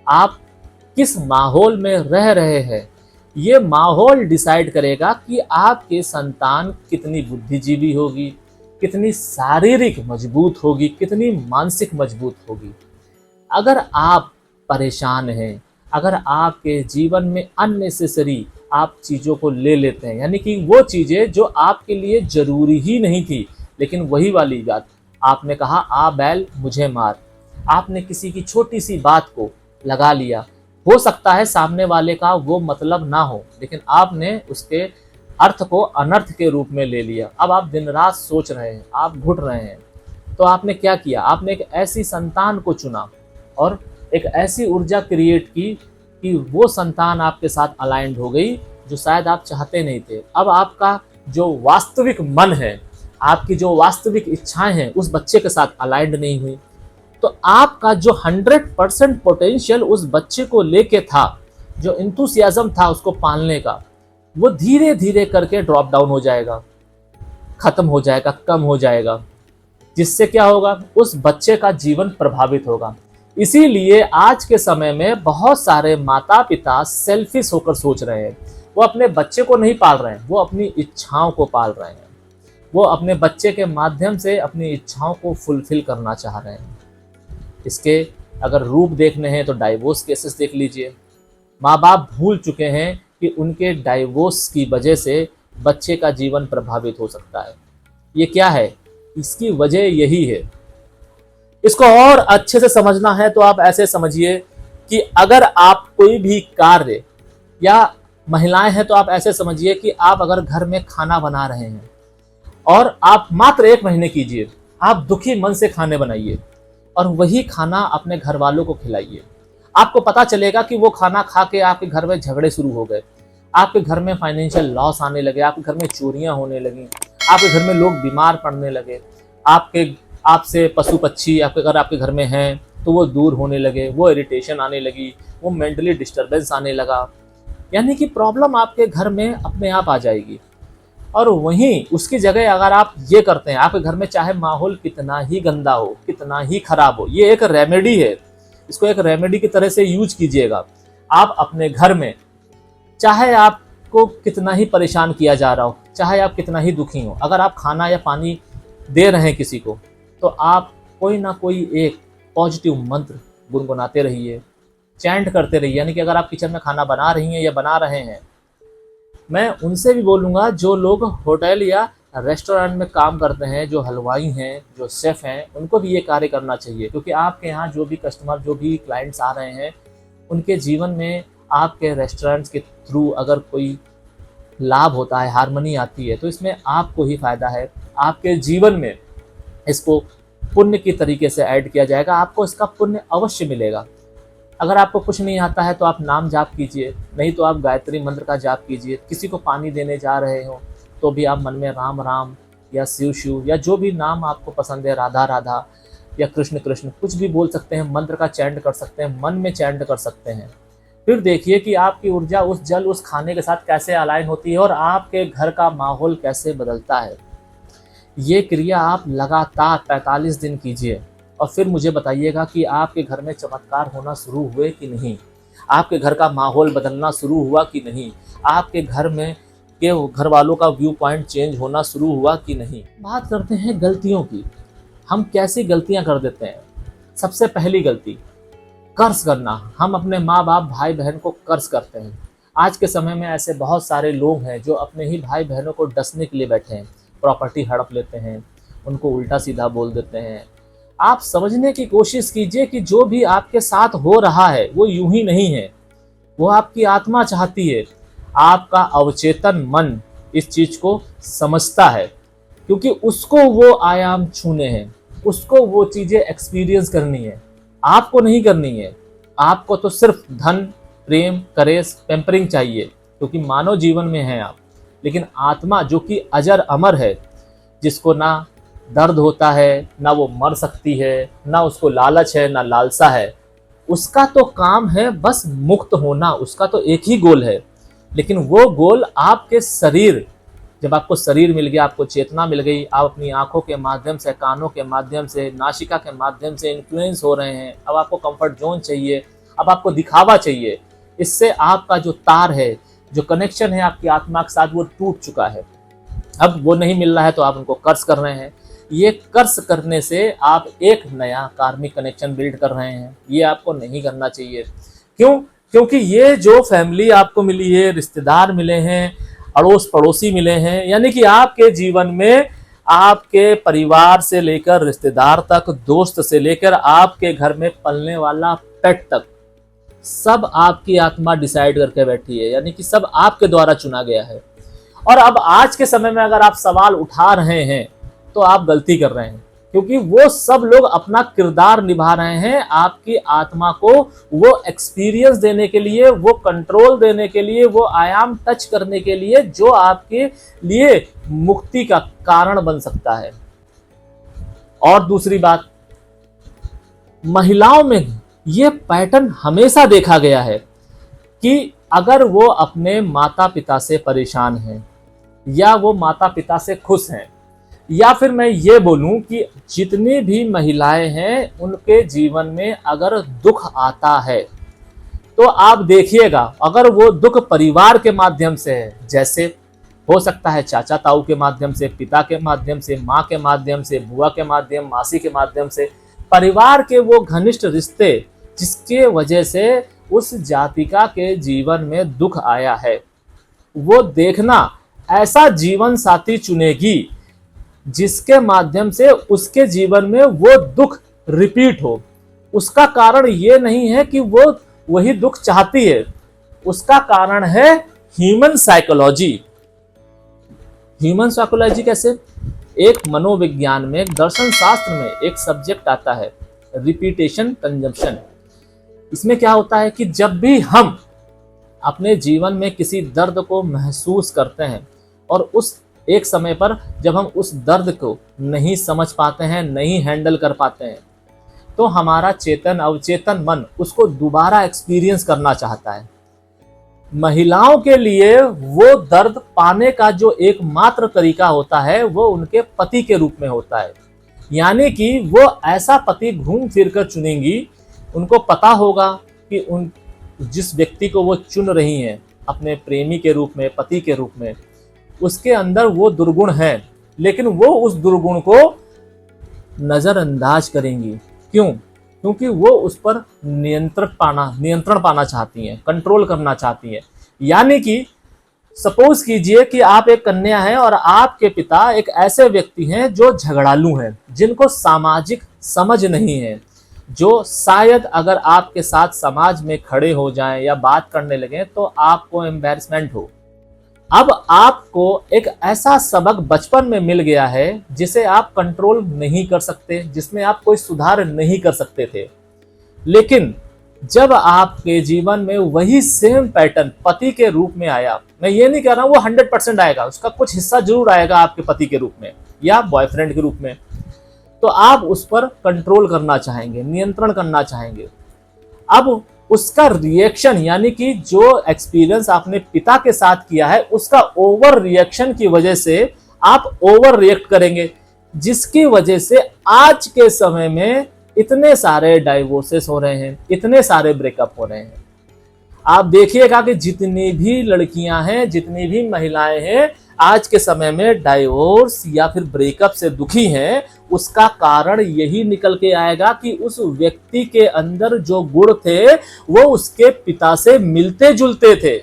आप किस माहौल में रह रहे हैं, ये माहौल डिसाइड करेगा कि आपके संतान कितनी बुद्धिजीवी होगी, कितनी शारीरिक मजबूत होगी, कितनी मानसिक मजबूत होगी। अगर आप परेशान हैं, अगर आपके जीवन में अननेसेसरी आप चीज़ों को ले लेते हैं, यानी कि वो चीज़ें जो आपके लिए ज़रूरी ही नहीं थी, लेकिन वही वाली बात, आपने कहा आ बैल मुझे मार, आपने किसी की छोटी सी बात को लगा लिया। हो सकता है सामने वाले का वो मतलब ना हो, लेकिन आपने उसके अर्थ को अनर्थ के रूप में ले लिया। अब आप दिन रात सोच रहे हैं, आप घुट रहे हैं, तो आपने क्या किया? आपने एक ऐसी संतान को चुना और एक ऐसी ऊर्जा क्रिएट की कि वो संतान आपके साथ अलाइंड हो गई जो शायद आप चाहते नहीं थे। अब आपका जो वास्तविक मन है, आपकी जो वास्तविक इच्छाएं हैं, उस बच्चे के साथ अलाइंड नहीं हुई, तो आपका जो 100% पोटेंशियल उस बच्चे को लेके था, जो इंथुसियाज्म था उसको पालने का, वो धीरे धीरे करके ड्रॉप डाउन हो जाएगा, खत्म हो जाएगा, कम हो जाएगा, जिससे क्या होगा? उस बच्चे का जीवन प्रभावित होगा। इसीलिए आज के समय में बहुत सारे माता पिता सेल्फिश होकर सोच रहे हैं। वो अपने बच्चे को नहीं पाल रहे हैं, वो अपनी इच्छाओं को पाल रहे हैं। वो अपने बच्चे के माध्यम से अपनी इच्छाओं को फुलफिल करना चाह रहे हैं। इसके अगर रूप देखने हैं तो डाइवोर्स केसेस देख लीजिए। माँ बाप भूल चुके हैं कि उनके डाइवोर्स की वजह से बच्चे का जीवन प्रभावित हो सकता है। ये क्या है? इसकी वजह यही है। इसको और अच्छे से समझना है तो आप ऐसे समझिए कि अगर आप कोई भी कार्य, या महिलाएं हैं तो आप ऐसे समझिए कि आप अगर घर में खाना बना रहे हैं और आप मात्र 1 महीने कीजिए, आप दुखी मन से खाने बनाइए और वही खाना अपने घर वालों को खिलाइए। आपको पता चलेगा कि वो खाना खा के आपके घर में झगड़े शुरू हो गए, आपके घर में फाइनेंशियल लॉस आने लगे, आपके घर में चोरियां होने लगी, आपके घर में लोग बीमार पड़ने लगे, आपसे पशु पक्षी अगर आपके घर में हैं तो वो दूर होने लगे, वो इरिटेशन आने लगी, वो मेंटली डिस्टर्बेंस आने लगा। यानी कि प्रॉब्लम आपके घर में अपने आप आ जाएगी। और वहीं उसकी जगह अगर आप ये करते हैं, आपके घर में चाहे माहौल कितना ही गंदा हो, कितना ही खराब हो, ये एक रेमेडी है, इसको एक रेमेडी की तरह से यूज कीजिएगा। आप अपने घर में, चाहे आपको कितना ही परेशान किया जा रहा हो, चाहे आप कितना ही दुखी हो, अगर आप खाना या पानी दे रहे हैं किसी को, तो आप कोई ना कोई एक पॉजिटिव मंत्र गुनगुनाते रहिए, चैंट करते रहिए। यानी कि अगर आप किचन में खाना बना रही हैं या बना रहे हैं, मैं उनसे भी बोलूँगा जो लोग होटल या रेस्टोरेंट में काम करते हैं, जो हलवाई हैं, जो शेफ़ हैं, उनको भी ये कार्य करना चाहिए। क्योंकि आपके यहाँ जो भी कस्टमर, जो भी क्लाइंट्स आ रहे हैं, उनके जीवन में आपके रेस्टोरेंट्स के थ्रू अगर कोई लाभ होता है, हार्मनी आती है, तो इसमें आपको ही फ़ायदा है। आपके जीवन में इसको पुण्य की तरीके से ऐड किया जाएगा, आपको इसका पुण्य अवश्य मिलेगा। अगर आपको कुछ नहीं आता है तो आप नाम जाप कीजिए, नहीं तो आप गायत्री मंत्र का जाप कीजिए। किसी को पानी देने जा रहे हो तो भी आप मन में राम राम या शिव शिव या जो भी नाम आपको पसंद है, राधा राधा या कृष्ण कृष्ण, कुछ भी बोल सकते हैं, मंत्र का चैंट कर सकते हैं, मन में चैंट कर सकते हैं। फिर देखिए कि आपकी ऊर्जा उस जल, उस खाने के साथ कैसे अलाइन होती है और आपके घर का माहौल कैसे बदलता है। ये क्रिया आप लगातार 45 दिन कीजिए और फिर मुझे बताइएगा कि आपके घर में चमत्कार होना शुरू हुए कि नहीं, आपके घर का माहौल बदलना शुरू हुआ कि नहीं, आपके घर में के घर वालों का व्यू पॉइंट चेंज होना शुरू हुआ कि नहीं। बात करते हैं गलतियों की। हम कैसी गलतियां कर देते हैं? सबसे पहली गलती, कर्ज करना। हम अपने माँ बाप, भाई बहन को कर्ज करते हैं। आज के समय में ऐसे बहुत सारे लोग हैं जो अपने ही भाई बहनों को डसने के लिए बैठे हैं, प्रॉपर्टी हड़प लेते हैं, उनको उल्टा सीधा बोल देते हैं। आप समझने की कोशिश कीजिए कि जो भी आपके साथ हो रहा है वो यूं ही नहीं है, वो आपकी आत्मा चाहती है। आपका अवचेतन मन इस चीज को समझता है, क्योंकि उसको वो आयाम छूने हैं, उसको वो चीजें एक्सपीरियंस करनी है, आपको नहीं करनी है। आपको तो सिर्फ धन, प्रेम, करेस, पेम्परिंग चाहिए, क्योंकि मानव जीवन में हैं आप। लेकिन आत्मा जो कि अजर अमर है, जिसको ना दर्द होता है, ना वो मर सकती है, ना उसको लालच है, ना लालसा है, उसका तो काम है बस मुक्त होना। उसका तो एक ही गोल है। लेकिन वो गोल आपके शरीर, जब आपको शरीर मिल गया, आपको चेतना मिल गई, आप अपनी आंखों के माध्यम से, कानों के माध्यम से, नासिका के माध्यम से इन्फ्लुएंस हो रहे हैं। अब आपको कंफर्ट जोन चाहिए, अब आपको दिखावा चाहिए। इससे आपका जो तार है, जो कनेक्शन है आपकी आत्मा के साथ, वो टूट चुका है। अब वो नहीं मिल रहा है तो आप उनको कर्ज कर रहे हैं। ये कर्ज करने से आप एक नया कार्मिक कनेक्शन बिल्ड कर रहे हैं। ये आपको नहीं करना चाहिए। क्यों? क्योंकि ये जो फैमिली आपको मिली है, रिश्तेदार मिले हैं, अड़ोस पड़ोसी मिले हैं, यानी कि आपके जीवन में आपके परिवार से लेकर रिश्तेदार तक, दोस्त से लेकर आपके घर में पलने वाला पेट तक, सब आपकी आत्मा डिसाइड करके बैठी है। यानी कि सब आपके द्वारा चुना गया है। और अब आज के समय में अगर आप सवाल उठा रहे हैं तो आप गलती कर रहे हैं, क्योंकि वो सब लोग अपना किरदार निभा रहे हैं आपकी आत्मा को वो एक्सपीरियंस देने के लिए, वो कंट्रोल देने के लिए, वो आयाम टच करने के लिए जो आपके लिए मुक्ति का कारण बन सकता है। और दूसरी बात, महिलाओं में ये पैटर्न हमेशा देखा गया है कि अगर वो अपने माता पिता से परेशान हैं या वो माता पिता से खुश हैं, या फिर मैं ये बोलूं कि जितनी भी महिलाएं हैं उनके जीवन में अगर दुख आता है तो आप देखिएगा, अगर वो दुख परिवार के माध्यम से है, जैसे हो सकता है चाचा ताऊ के माध्यम से, पिता के माध्यम से, माँ के माध्यम से, बुआ के माध्यम, मासी के माध्यम से, परिवार के वो घनिष्ठ रिश्ते जिसके वजह से उस जातिका के जीवन में दुख आया है, वो देखना ऐसा जीवन साथी चुनेगी जिसके माध्यम से उसके जीवन में वो दुख रिपीट हो। उसका कारण ये नहीं है कि वो वही दुख चाहती है, उसका कारण है ह्यूमन साइकोलॉजी। ह्यूमन साइकोलॉजी कैसे? एक मनोविज्ञान में, दर्शन शास्त्र में एक सब्जेक्ट आता है रिपीटेशन कंजम्पशन। इसमें क्या होता है कि जब भी हम अपने जीवन में किसी दर्द को महसूस करते हैं और उस एक समय पर जब हम उस दर्द को नहीं समझ पाते हैं, नहीं हैंडल कर पाते हैं, तो हमारा चेतन अवचेतन मन उसको दोबारा एक्सपीरियंस करना चाहता है। महिलाओं के लिए वो दर्द पाने का जो एकमात्र तरीका होता है वो उनके पति के रूप में होता है। यानी कि वो ऐसा पति घूम फिर कर चुनेंगी, उनको पता होगा कि उन जिस व्यक्ति को वो चुन रही हैं अपने प्रेमी के रूप में, पति के रूप में, उसके अंदर वो दुर्गुण है, लेकिन वो उस दुर्गुण को नजरअंदाज करेंगी। क्यों? क्योंकि वो उस पर नियंत्रण पाना चाहती हैं, कंट्रोल करना चाहती हैं। यानी कि सपोज कीजिए कि आप एक कन्या हैं और आपके पिता एक ऐसे व्यक्ति हैं जो झगड़ालू हैं, जिनको सामाजिक समझ नहीं है, जो शायद अगर आपके साथ समाज में खड़े हो जाएं या बात करने लगें तो आपको एम्बैरेसमेंट हो। अब आपको एक ऐसा सबक बचपन में मिल गया है जिसे आप कंट्रोल नहीं कर सकते, जिसमें आप कोई सुधार नहीं कर सकते थे। लेकिन जब आपके जीवन में वही सेम पैटर्न पति के रूप में आया, मैं ये नहीं कह रहा हूं वो 100% आएगा, उसका कुछ हिस्सा जरूर आएगा आपके पति के रूप में या बॉयफ्रेंड के रूप में, तो आप उस पर कंट्रोल करना चाहेंगे, नियंत्रण करना चाहेंगे। अब उसका रिएक्शन, यानी कि जो एक्सपीरियंस आपने पिता के साथ किया है उसका ओवर रिएक्शन की वजह से आप ओवर रिएक्ट करेंगे, जिसकी वजह से आज के समय में इतने सारे डाइवोर्सेस हो रहे हैं, इतने सारे ब्रेकअप हो रहे हैं। आप देखिएगा कि जितनी भी लड़कियां हैं, जितनी भी महिलाएं हैं आज के समय में डाइवोर्स या फिर ब्रेकअप से दुखी हैं, उसका कारण यही निकल के आएगा कि उस व्यक्ति के अंदर जो गुण थे वो उसके पिता से मिलते जुलते थे,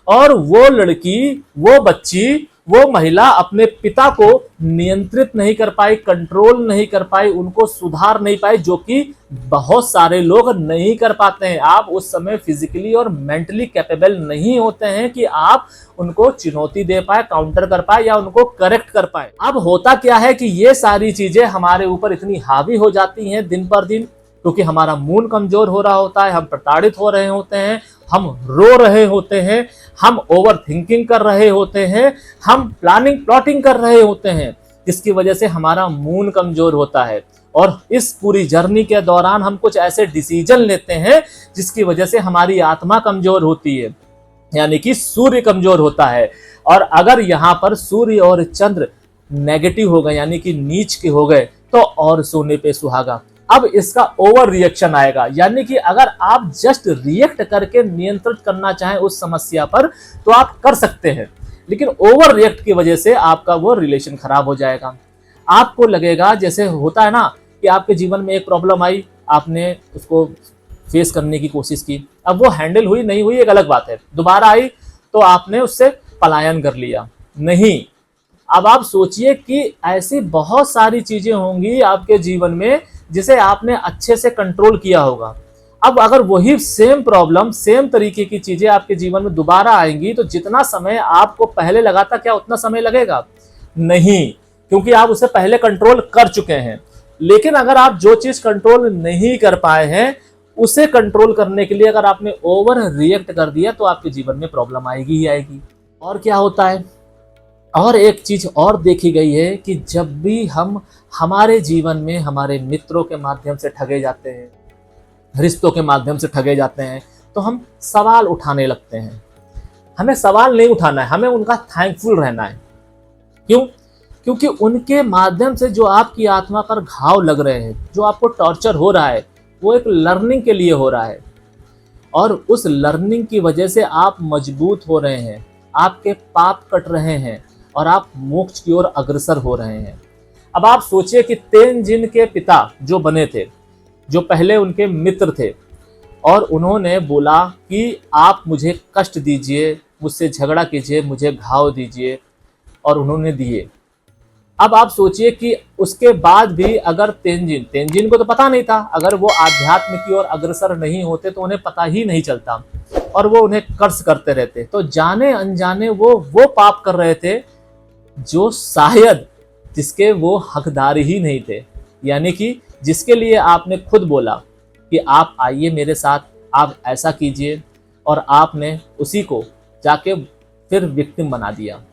और वो लड़की, वो बच्ची, वो महिला अपने पिता को नियंत्रित नहीं कर पाई, कंट्रोल नहीं कर पाई, उनको सुधार नहीं पाई, जो कि बहुत सारे लोग नहीं कर पाते हैं। आप उस समय फिजिकली और मेंटली कैपेबल नहीं होते हैं कि आप उनको चुनौती दे पाए, काउंटर कर पाए या उनको करेक्ट कर पाए। अब होता क्या है कि ये सारी चीजें हमारे ऊपर इतनी हावी हो जाती हैं दिन पर दिन, क्योंकि हमारा मूड कमजोर हो रहा होता है, हम प्रताड़ित हो रहे होते हैं, हम रो रहे होते हैं, हम ओवर थिंकिंग कर रहे होते हैं, हम प्लॉटिंग कर रहे होते हैं, जिसकी वजह से हमारा मूड कमजोर होता है। और इस पूरी जर्नी के दौरान हम कुछ ऐसे डिसीजन लेते हैं जिसकी वजह से हमारी आत्मा कमजोर होती है, यानी कि सूर्य कमजोर होता है। और अगर यहाँ पर सूर्य और चंद्र नेगेटिव हो गए, यानी कि नीच के हो गए, तो और सोने पे सुहागा। अब इसका ओवर रिएक्शन आएगा, यानी कि अगर आप जस्ट रिएक्ट करके नियंत्रित करना चाहें उस समस्या पर तो आप कर सकते हैं, लेकिन ओवर रिएक्ट की वजह से आपका वो रिलेशन खराब हो जाएगा। आपको लगेगा जैसे होता है ना कि आपके जीवन में एक प्रॉब्लम आई, आपने उसको फेस करने की कोशिश की, अब वो हैंडल हुई नहीं हुई एक अलग बात है, दोबारा आई तो आपने उससे पलायन कर लिया। नहीं, अब आप सोचिए कि ऐसी बहुत सारी चीजें होंगी आपके जीवन में जिसे आपने अच्छे से कंट्रोल किया होगा। अब अगर वही सेम प्रॉब्लम, सेम तरीके की चीजें आपके जीवन में दोबारा आएंगी तो जितना समय आपको पहले लगा था, क्या उतना समय लगेगा? नहीं, क्योंकि आप उसे पहले कंट्रोल कर चुके हैं। लेकिन अगर आप जो चीज कंट्रोल नहीं कर पाए हैं उसे कंट्रोल करने के लिए अगर आपने ओवर रिएक्ट कर दिया तो आपके जीवन में प्रॉब्लम आएगी ही आएगी। और क्या होता है, और एक चीज और देखी गई है कि जब भी हम हमारे जीवन में हमारे मित्रों के माध्यम से ठगे जाते हैं, रिश्तों के माध्यम से ठगे जाते हैं, तो हम सवाल उठाने लगते हैं। हमें सवाल नहीं उठाना है, हमें उनका थैंकफुल रहना है। क्यों? क्योंकि उनके माध्यम से जो आपकी आत्मा पर घाव लग रहे हैं, जो आपको टॉर्चर हो रहा है, वो एक लर्निंग के लिए हो रहा है, और उस लर्निंग की वजह से आप मजबूत हो रहे हैं, आपके पाप कट रहे हैं और आप मोक्ष की ओर अग्रसर हो रहे हैं। अब आप सोचिए कि तेनजिन के पिता जो बने थे, जो पहले उनके मित्र थे, और उन्होंने बोला कि आप मुझे कष्ट दीजिए, मुझसे झगड़ा कीजिए, मुझे घाव दीजिए, और उन्होंने दिए। अब आप सोचिए कि उसके बाद भी अगर तेंजिन तेंजिन को तो पता नहीं था, अगर वो आध्यात्म की ओर अग्रसर नहीं होते तो उन्हें पता ही नहीं चलता, और वो उन्हें कर्ज करते रहते, तो जाने अनजाने वो पाप कर रहे थे जो शायद जिसके वो हकदार ही नहीं थे। यानी कि जिसके लिए आपने खुद बोला कि आप आइए मेरे साथ, आप ऐसा कीजिए, और आपने उसी को जाके फिर विक्टिम बना दिया।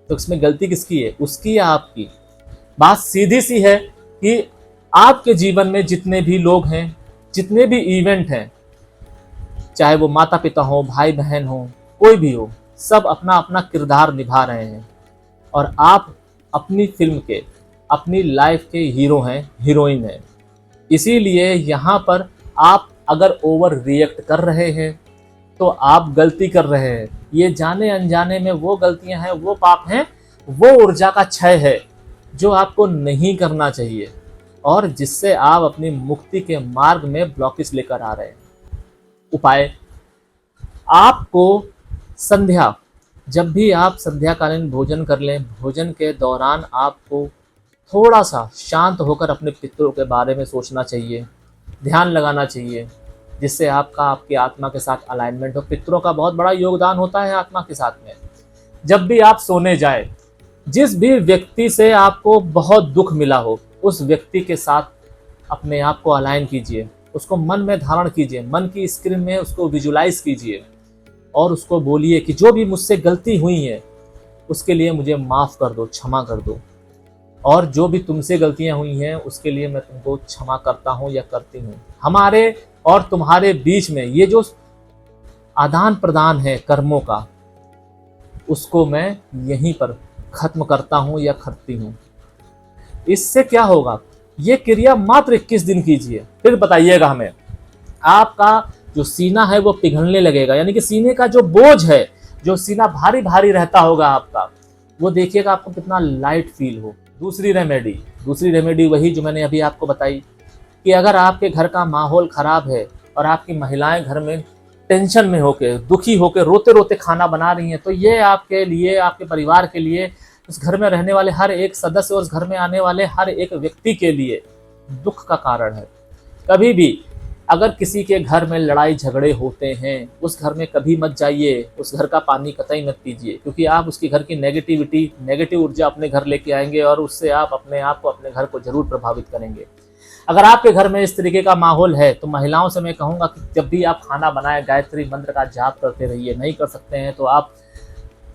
तो इसमें गलती किसकी है, उसकी या आपकी? बात सीधी सी है कि आपके जीवन में जितने भी लोग हैं, जितने भी इवेंट हैं, चाहे वो माता पिता हो, भाई बहन हो, कोई भी हो, सब अपना अपना किरदार निभा रहे हैं, और आप अपनी फिल्म के, अपनी लाइफ के हीरो हैं, हीरोइन हैं। इसीलिए यहाँ पर आप अगर ओवर रिएक्ट कर रहे हैं तो आप गलती कर रहे हैं। ये जाने अनजाने में वो गलतियां हैं, वो पाप हैं, वो ऊर्जा का क्षय है जो आपको नहीं करना चाहिए, और जिससे आप अपनी मुक्ति के मार्ग में ब्लॉकेज लेकर आ रहे हैं। उपाय, आपको संध्या, जब भी आप संध्याकालीन भोजन कर लें, भोजन के दौरान आपको थोड़ा सा शांत होकर अपने पितरों के बारे में सोचना चाहिए, ध्यान लगाना चाहिए, जिससे आपकी आत्मा के साथ अलाइनमेंट हो। पितरों का बहुत बड़ा योगदान होता है आत्मा के साथ में। जब भी आप सोने जाए, जिस भी व्यक्ति से आपको बहुत दुख मिला हो, उस व्यक्ति के साथ अपने आप को अलाइन कीजिए, उसको मन में धारण कीजिए, मन की स्क्रीन में उसको विजुलाइज कीजिए, और उसको बोलिए कि जो भी मुझसे गलती हुई है उसके लिए मुझे माफ़ कर दो, क्षमा कर दो, और जो भी तुमसे गलतियां हुई हैं उसके लिए मैं तुमको क्षमा करता हूं या करती हूं। हमारे और तुम्हारे बीच में ये जो आदान प्रदान है कर्मों का, उसको मैं यहीं पर खत्म करता हूं या करती हूं। इससे क्या होगा, ये क्रिया मात्र 21 दिन कीजिए, फिर बताइएगा हमें। आपका जो सीना है वो पिघलने लगेगा, यानी कि सीने का जो बोझ है, जो सीना भारी भारी रहता होगा आपका, वो देखिएगा आपको कितना लाइट फील हो। दूसरी रेमेडी वही जो मैंने अभी आपको बताई, कि अगर आपके घर का माहौल खराब है और आपकी महिलाएं घर में टेंशन में होकर, दुखी होकर, रोते रोते खाना बना रही हैं, तो ये आपके लिए, आपके परिवार के लिए, उस घर में रहने वाले हर एक सदस्य और उस घर में आने वाले हर एक व्यक्ति के लिए दुख का कारण है। कभी भी अगर किसी के घर में लड़ाई झगड़े होते हैं, उस घर में कभी मत जाइए, उस घर का पानी कतई मत पीजिए, क्योंकि आप उसके घर की नेगेटिव ऊर्जा अपने घर लेके आएंगे, और उससे आप अपने आप को, अपने घर को जरूर प्रभावित करेंगे। अगर आपके घर में इस तरीके का माहौल है तो महिलाओं से मैं कहूँगा कि जब भी आप खाना बनाएं, गायत्री मंत्र का जाप करते रहिए। नहीं कर सकते हैं तो आप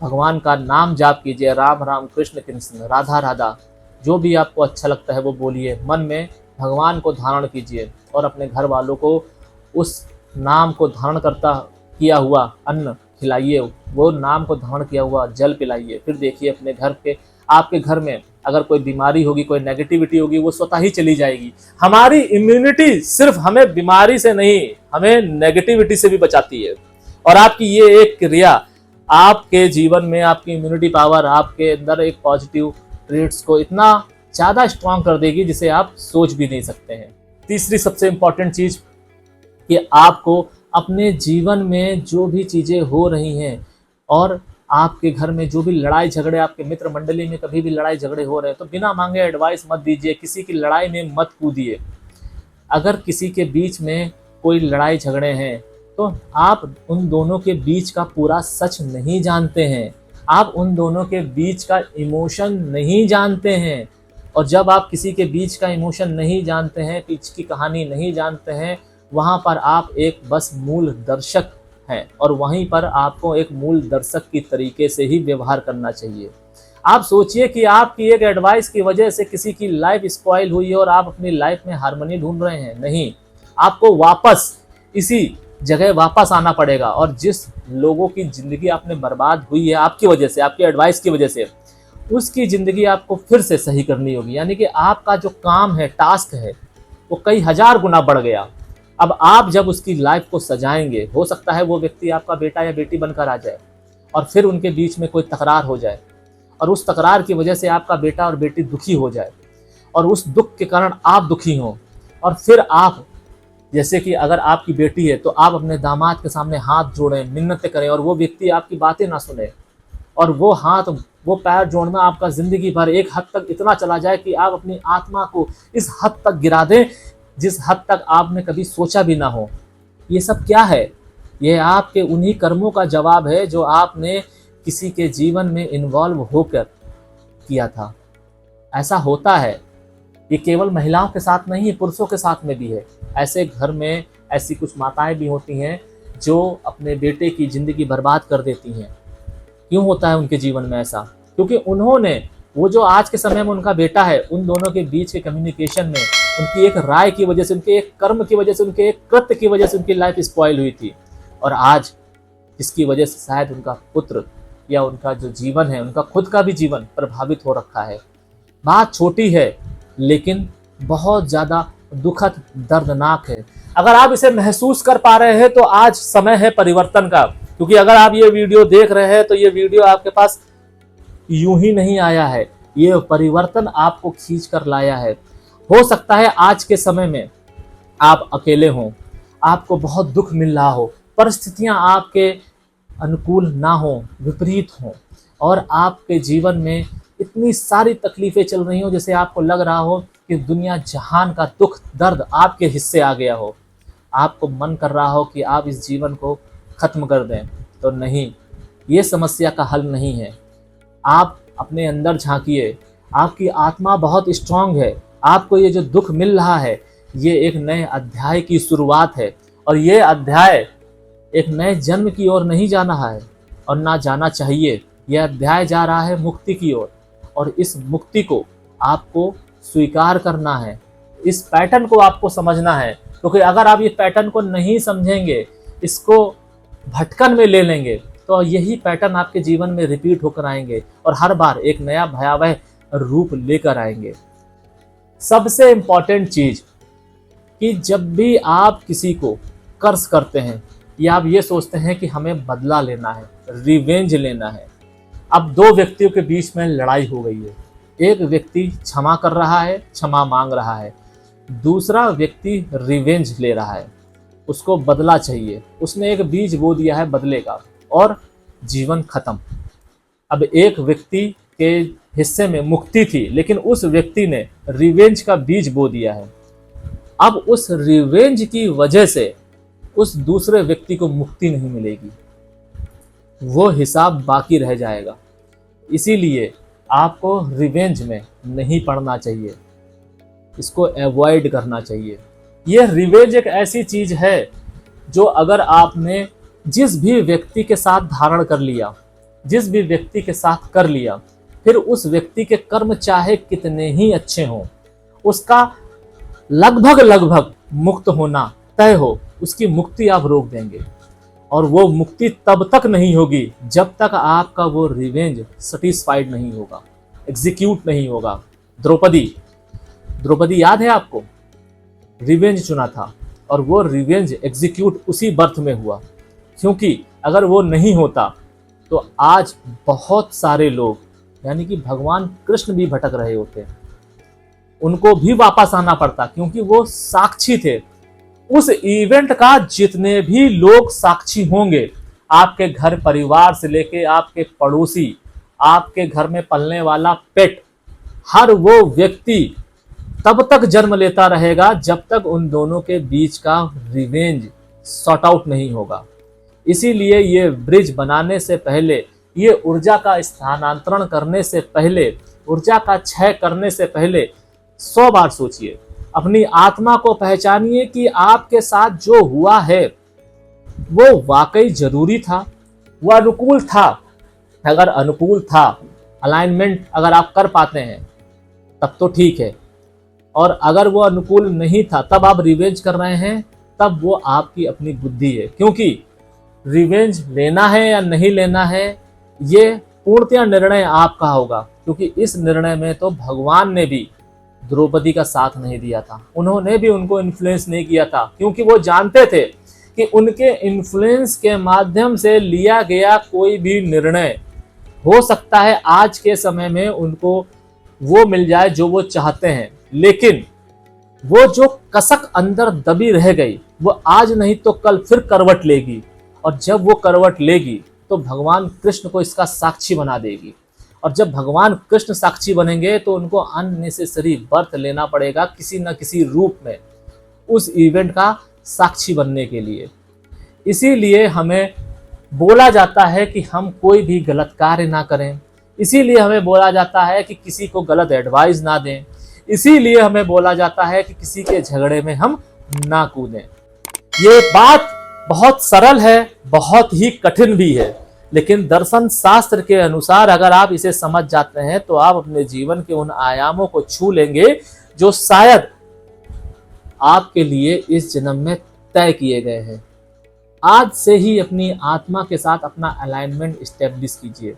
भगवान का नाम जाप कीजिए, राम राम कृष्ण कृष्ण राधा राधा, जो भी आपको अच्छा लगता है वो बोलिए, मन में भगवान को धारण कीजिए, और अपने घर वालों को उस नाम को धारण करता किया हुआ अन्न खिलाइए, वो नाम को धारण किया हुआ जल पिलाइए। फिर देखिए अपने घर के, आपके घर में अगर कोई बीमारी होगी, कोई नेगेटिविटी होगी, वो स्वतः ही चली जाएगी। हमारी इम्यूनिटी सिर्फ हमें बीमारी से नहीं, हमें नेगेटिविटी से भी बचाती है, और आपकी ये एक क्रिया आपके जीवन में आपकी इम्यूनिटी पावर, आपके अंदर एक पॉजिटिव ट्रेट्स को इतना ज़्यादा स्ट्रांग कर देगी जिसे आप सोच भी नहीं सकते हैं। तीसरी सबसे इंपॉर्टेंट चीज़ कि आपको अपने जीवन में जो भी चीज़ें हो रही हैं, और आपके घर में जो भी लड़ाई झगड़े, आपके मित्र मंडली में कभी भी लड़ाई झगड़े हो रहे हैं, तो बिना मांगे एडवाइस मत दीजिए, किसी की लड़ाई में मत कूदिए। अगर किसी के बीच में कोई लड़ाई झगड़े हैं तो आप उन दोनों के बीच का पूरा सच नहीं जानते हैं, आप उन दोनों के बीच का इमोशन नहीं जानते हैं। और जब आप किसी के बीच का इमोशन नहीं जानते हैं, बीच की कहानी नहीं जानते हैं, वहाँ पर आप एक बस मूल दर्शक हैं, और वहीं पर आपको एक मूल दर्शक की तरीके से ही व्यवहार करना चाहिए। आप सोचिए कि आपकी एक एडवाइस की वजह से किसी की लाइफ स्पॉइल हुई है और आप अपनी लाइफ में हार्मनी ढूंढ रहे हैं। नहीं, आपको वापस इसी जगह वापस आना पड़ेगा, और जिस लोगों की ज़िंदगी आपने बर्बाद हुई है आपकी वजह से, आपकी एडवाइस की वजह से, उसकी ज़िंदगी आपको फिर से सही करनी होगी। यानी कि आपका जो काम है, टास्क है, वो कई हजार गुना बढ़ गया। अब आप जब उसकी लाइफ को सजाएंगे, हो सकता है वो व्यक्ति आपका बेटा या बेटी बनकर आ जाए, और फिर उनके बीच में कोई तकरार हो जाए, और उस तकरार की वजह से आपका बेटा और बेटी दुखी हो जाए, और उस दुख के कारण आप दुखी हों, और फिर आप जैसे कि अगर आपकी बेटी है तो आप अपने दामाद के सामने हाथ जोड़ें, मिन्नतें करें और वो व्यक्ति आपकी बातें ना सुने, और वो हाथ वो पैर जोड़ना आपका ज़िंदगी भर एक हद तक इतना चला जाए कि आप अपनी आत्मा को इस हद तक गिरा दें जिस हद तक आपने कभी सोचा भी ना हो। ये सब क्या है? ये आपके उन्हीं कर्मों का जवाब है जो आपने किसी के जीवन में इन्वॉल्व होकर किया था। ऐसा होता है, ये केवल महिलाओं के साथ नहीं, पुरुषों के साथ में भी है। ऐसे घर में ऐसी कुछ माताएं भी होती हैं जो अपने बेटे की ज़िंदगी बर्बाद कर देती हैं। क्यों होता है उनके जीवन में ऐसा? क्योंकि उन्होंने वो जो आज के समय में उनका बेटा है, उन दोनों के बीच के कम्युनिकेशन में उनकी एक राय की वजह से, उनके एक कर्म की वजह से, उनके एक कृत्य की वजह से उनकी लाइफ स्पॉइल हुई थी। और आज इसकी वजह से शायद उनका पुत्र या उनका जो जीवन है, उनका खुद का भी जीवन प्रभावित हो रखा है। बात छोटी है लेकिन बहुत ज़्यादा दुखद, दर्दनाक है। अगर आप इसे महसूस कर पा रहे हैं तो आज समय है परिवर्तन का, क्योंकि अगर आप ये वीडियो देख रहे हैं तो ये वीडियो आपके पास यूं ही नहीं आया है, ये परिवर्तन आपको खींच कर लाया है। हो सकता है आज के समय में आप अकेले हों, आपको बहुत दुख मिल रहा हो, परिस्थितियां आपके अनुकूल ना हो, विपरीत हों, और आपके जीवन में इतनी सारी तकलीफें चल रही हो जैसे आपको लग रहा हो कि दुनिया जहान का दुख दर्द आपके हिस्से आ गया हो। आपको मन कर रहा हो कि आप इस जीवन को ख़त्म कर दें, तो नहीं, ये समस्या का हल नहीं है। आप अपने अंदर झांकिए, आपकी आत्मा बहुत स्ट्रांग है। आपको ये जो दुख मिल रहा है, ये एक नए अध्याय की शुरुआत है, और ये अध्याय एक नए जन्म की ओर नहीं जा रहा है और ना जाना चाहिए। यह अध्याय जा रहा है मुक्ति की ओर, और इस मुक्ति को आपको स्वीकार करना है। इस पैटर्न को आपको समझना है, क्योंकि अगर आप ये पैटर्न को नहीं समझेंगे, इसको भटकन में ले लेंगे, तो यही पैटर्न आपके जीवन में रिपीट होकर आएंगे और हर बार एक नया भयावह रूप लेकर आएंगे। सबसे इम्पॉर्टेंट चीज कि जब भी आप किसी को कर्ज करते हैं या आप ये सोचते हैं कि हमें बदला लेना है, रिवेंज लेना है। अब दो व्यक्तियों के बीच में लड़ाई हो गई है, एक व्यक्ति क्षमा कर रहा है, क्षमा मांग रहा है, दूसरा व्यक्ति रिवेंज ले रहा है, उसको बदला चाहिए। उसने एक बीज बो दिया है बदले का और जीवन खत्म। अब एक व्यक्ति के हिस्से में मुक्ति थी, लेकिन उस व्यक्ति ने रिवेंज का बीज बो दिया है। अब उस रिवेंज की वजह से उस दूसरे व्यक्ति को मुक्ति नहीं मिलेगी, वो हिसाब बाकी रह जाएगा। इसीलिए आपको रिवेंज में नहीं पड़ना चाहिए, इसको अवॉइड करना चाहिए। यह रिवेंज एक ऐसी चीज है जो अगर आपने जिस भी व्यक्ति के साथ धारण कर लिया, जिस भी व्यक्ति के साथ कर लिया, फिर उस व्यक्ति के कर्म चाहे कितने ही अच्छे हों, उसका लगभग मुक्त होना तय हो, उसकी मुक्ति आप रोक देंगे। और वो मुक्ति तब तक नहीं होगी जब तक आपका वो रिवेंज सेटिस्फाइड नहीं होगा, एग्जीक्यूट नहीं होगा। द्रौपदी याद है आपको? रिवेंज चुना था और वो रिवेंज एग्जीक्यूट उसी बर्थ में हुआ, क्योंकि अगर वो नहीं होता तो आज बहुत सारे लोग, यानी कि भगवान कृष्ण भी भटक रहे होते, उनको भी वापस आना पड़ता, क्योंकि वो साक्षी थे उस इवेंट का। जितने भी लोग साक्षी होंगे, आपके घर परिवार से लेके आपके पड़ोसी, आपके घर में पलने वाला पेट, हर वो व्यक्ति तब तक जन्म लेता रहेगा जब तक उन दोनों के बीच का रिवेंज सॉर्ट आउट नहीं होगा। इसीलिए ये ब्रिज बनाने से पहले, ये ऊर्जा का स्थानांतरण करने से पहले, ऊर्जा का क्षय करने से पहले 100 बार सोचिए। अपनी आत्मा को पहचानिए कि आपके साथ जो हुआ है वो वाकई जरूरी था, वो अनुकूल था। अगर अनुकूल था, अलाइनमेंट अगर आप कर पाते हैं तब तो ठीक है, और अगर वो अनुकूल नहीं था तब आप रिवेंज कर रहे हैं, तब वो आपकी अपनी बुद्धि है। क्योंकि रिवेंज लेना है या नहीं लेना है, ये पूर्णतया निर्णय आपका होगा, क्योंकि इस निर्णय में तो भगवान ने भी द्रौपदी का साथ नहीं दिया था, उन्होंने भी उनको इन्फ्लुएंस नहीं किया था, क्योंकि वो जानते थे कि उनके इन्फ्लुएंस के माध्यम से लिया गया कोई भी निर्णय हो सकता है आज के समय में उनको वो मिल जाए जो वो चाहते हैं, लेकिन वो जो कसक अंदर दबी रह गई वो आज नहीं तो कल फिर करवट लेगी, और जब वो करवट लेगी तो भगवान कृष्ण को इसका साक्षी बना देगी। और जब भगवान कृष्ण साक्षी बनेंगे तो उनको अननेसेसरी बर्थ लेना पड़ेगा किसी न किसी रूप में उस इवेंट का साक्षी बनने के लिए। इसीलिए हमें बोला जाता है कि हम कोई भी गलत कार्य ना करें, इसीलिए हमें बोला जाता है कि किसी को गलत एडवाइस ना दें, इसीलिए हमें बोला जाता है कि किसी के झगड़े में हम ना कूदें। ये बात बहुत सरल है, बहुत ही कठिन भी है, लेकिन दर्शन शास्त्र के अनुसार अगर आप इसे समझ जाते हैं तो आप अपने जीवन के उन आयामों को छू लेंगे जो शायद आपके लिए इस जन्म में तय किए गए हैं। आज से ही अपनी आत्मा के साथ अपना अलाइनमेंट स्टेब्लिश कीजिए,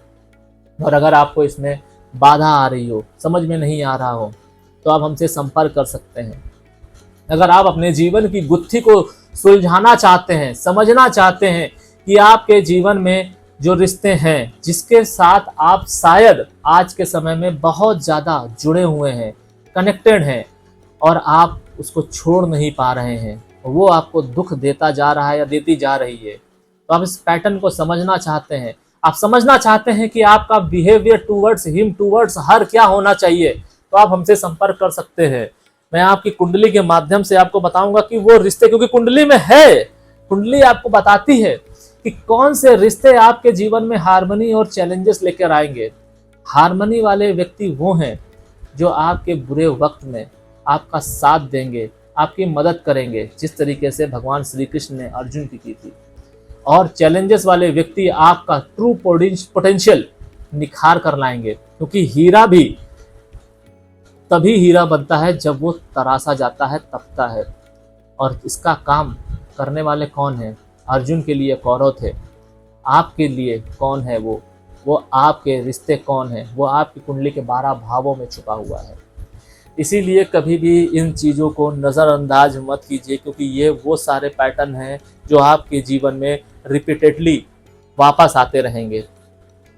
और अगर आपको इसमें बाधा आ रही हो, समझ में नहीं आ रहा हो, तो आप हमसे संपर्क कर सकते हैं। अगर आप अपने जीवन की गुत्थी को सुलझाना चाहते हैं, समझना चाहते हैं कि आपके जीवन में जो रिश्ते हैं जिसके साथ आप शायद आज के समय में बहुत ज़्यादा जुड़े हुए हैं, कनेक्टेड हैं, और आप उसको छोड़ नहीं पा रहे हैं, वो आपको दुख देता जा रहा है या देती जा रही है, तो आप इस पैटर्न को समझना चाहते हैं, आप समझना चाहते हैं कि आपका behaviour towards him, towards her क्या होना चाहिए, तो आप हमसे संपर्क कर सकते हैं। मैं आपकी कुंडली के माध्यम से आपको बताऊंगा कि वो रिश्ते, क्योंकि कुंडली में है, कुंडली आपको बताती है कि कौन से रिश्ते आपके जीवन में हार्मनी और चैलेंजेस लेकर आएंगे। हार्मनी वाले व्यक्ति वो हैं जो आपके बुरे वक्त में आपका साथ देंगे, आपकी मदद करेंगे, जिस तरीके से भगवान श्री कृष्ण ने अर्जुन की थी। और चैलेंजेस वाले व्यक्ति आपका ट्रू पोटेंशियल निखार कर लाएंगे, क्योंकि हीरा भी तभी हीरा बनता है जब वो तरासा जाता है, तपता है। और इसका काम करने वाले कौन है? अर्जुन के लिए कौरव थे, आपके लिए कौन है? वो आपके रिश्ते कौन है? वो आपकी कुंडली के 12 भावों में छुपा हुआ है। इसीलिए कभी भी इन चीज़ों को नज़रअंदाज मत कीजिए, क्योंकि ये वो सारे पैटर्न हैं जो आपके जीवन में रिपीटेडली वापस आते रहेंगे,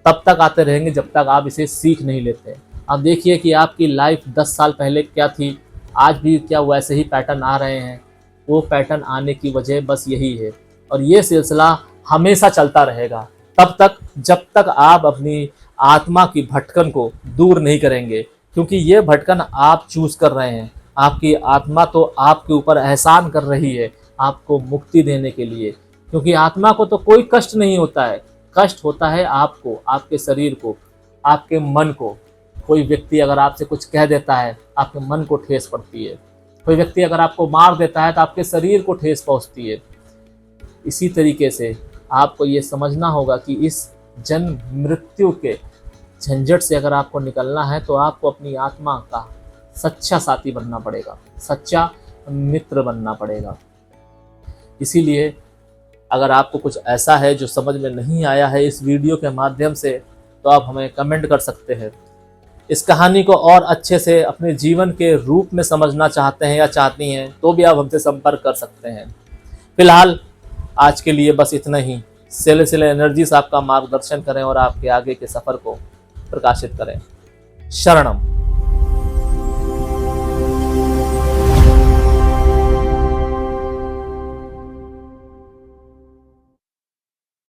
तब तक आते रहेंगे जब तक आप इसे सीख नहीं लेते। अब देखिए कि आपकी लाइफ 10 साल पहले क्या थी, आज भी क्या वैसे ही पैटर्न आ रहे हैं। वो पैटर्न आने की वजह बस यही है, और ये सिलसिला हमेशा चलता रहेगा तब तक जब तक आप अपनी आत्मा की भटकन को दूर नहीं करेंगे, क्योंकि ये भटकन आप चूज कर रहे हैं। आपकी आत्मा तो आपके ऊपर एहसान कर रही है आपको मुक्ति देने के लिए, क्योंकि आत्मा को तो कोई कष्ट नहीं होता है, कष्ट होता है आपको, आपके शरीर को, आपके मन को। कोई व्यक्ति अगर आपसे कुछ कह देता है, आपके मन को ठेस पड़ती है। कोई व्यक्ति अगर आपको मार देता है तो आपके शरीर को ठेस पहुंचती है। इसी तरीके से आपको ये समझना होगा कि इस जन्म मृत्यु के झंझट से अगर आपको निकलना है तो आपको अपनी आत्मा का सच्चा साथी बनना पड़ेगा, सच्चा मित्र बनना पड़ेगा। इसीलिए अगर आपको कुछ ऐसा है जो समझ में नहीं आया है इस वीडियो के माध्यम से, तो आप हमें कमेंट कर सकते हैं। इस कहानी को और अच्छे से अपने जीवन के रूप में समझना चाहते हैं या चाहती हैं तो भी आप हमसे संपर्क कर सकते हैं। फिलहाल आज के लिए बस इतना ही। सेलेस्टियल एनर्जीज आपका मार्गदर्शन करें और आपके आगे के सफ़र को प्रकाशित करें। शरणम।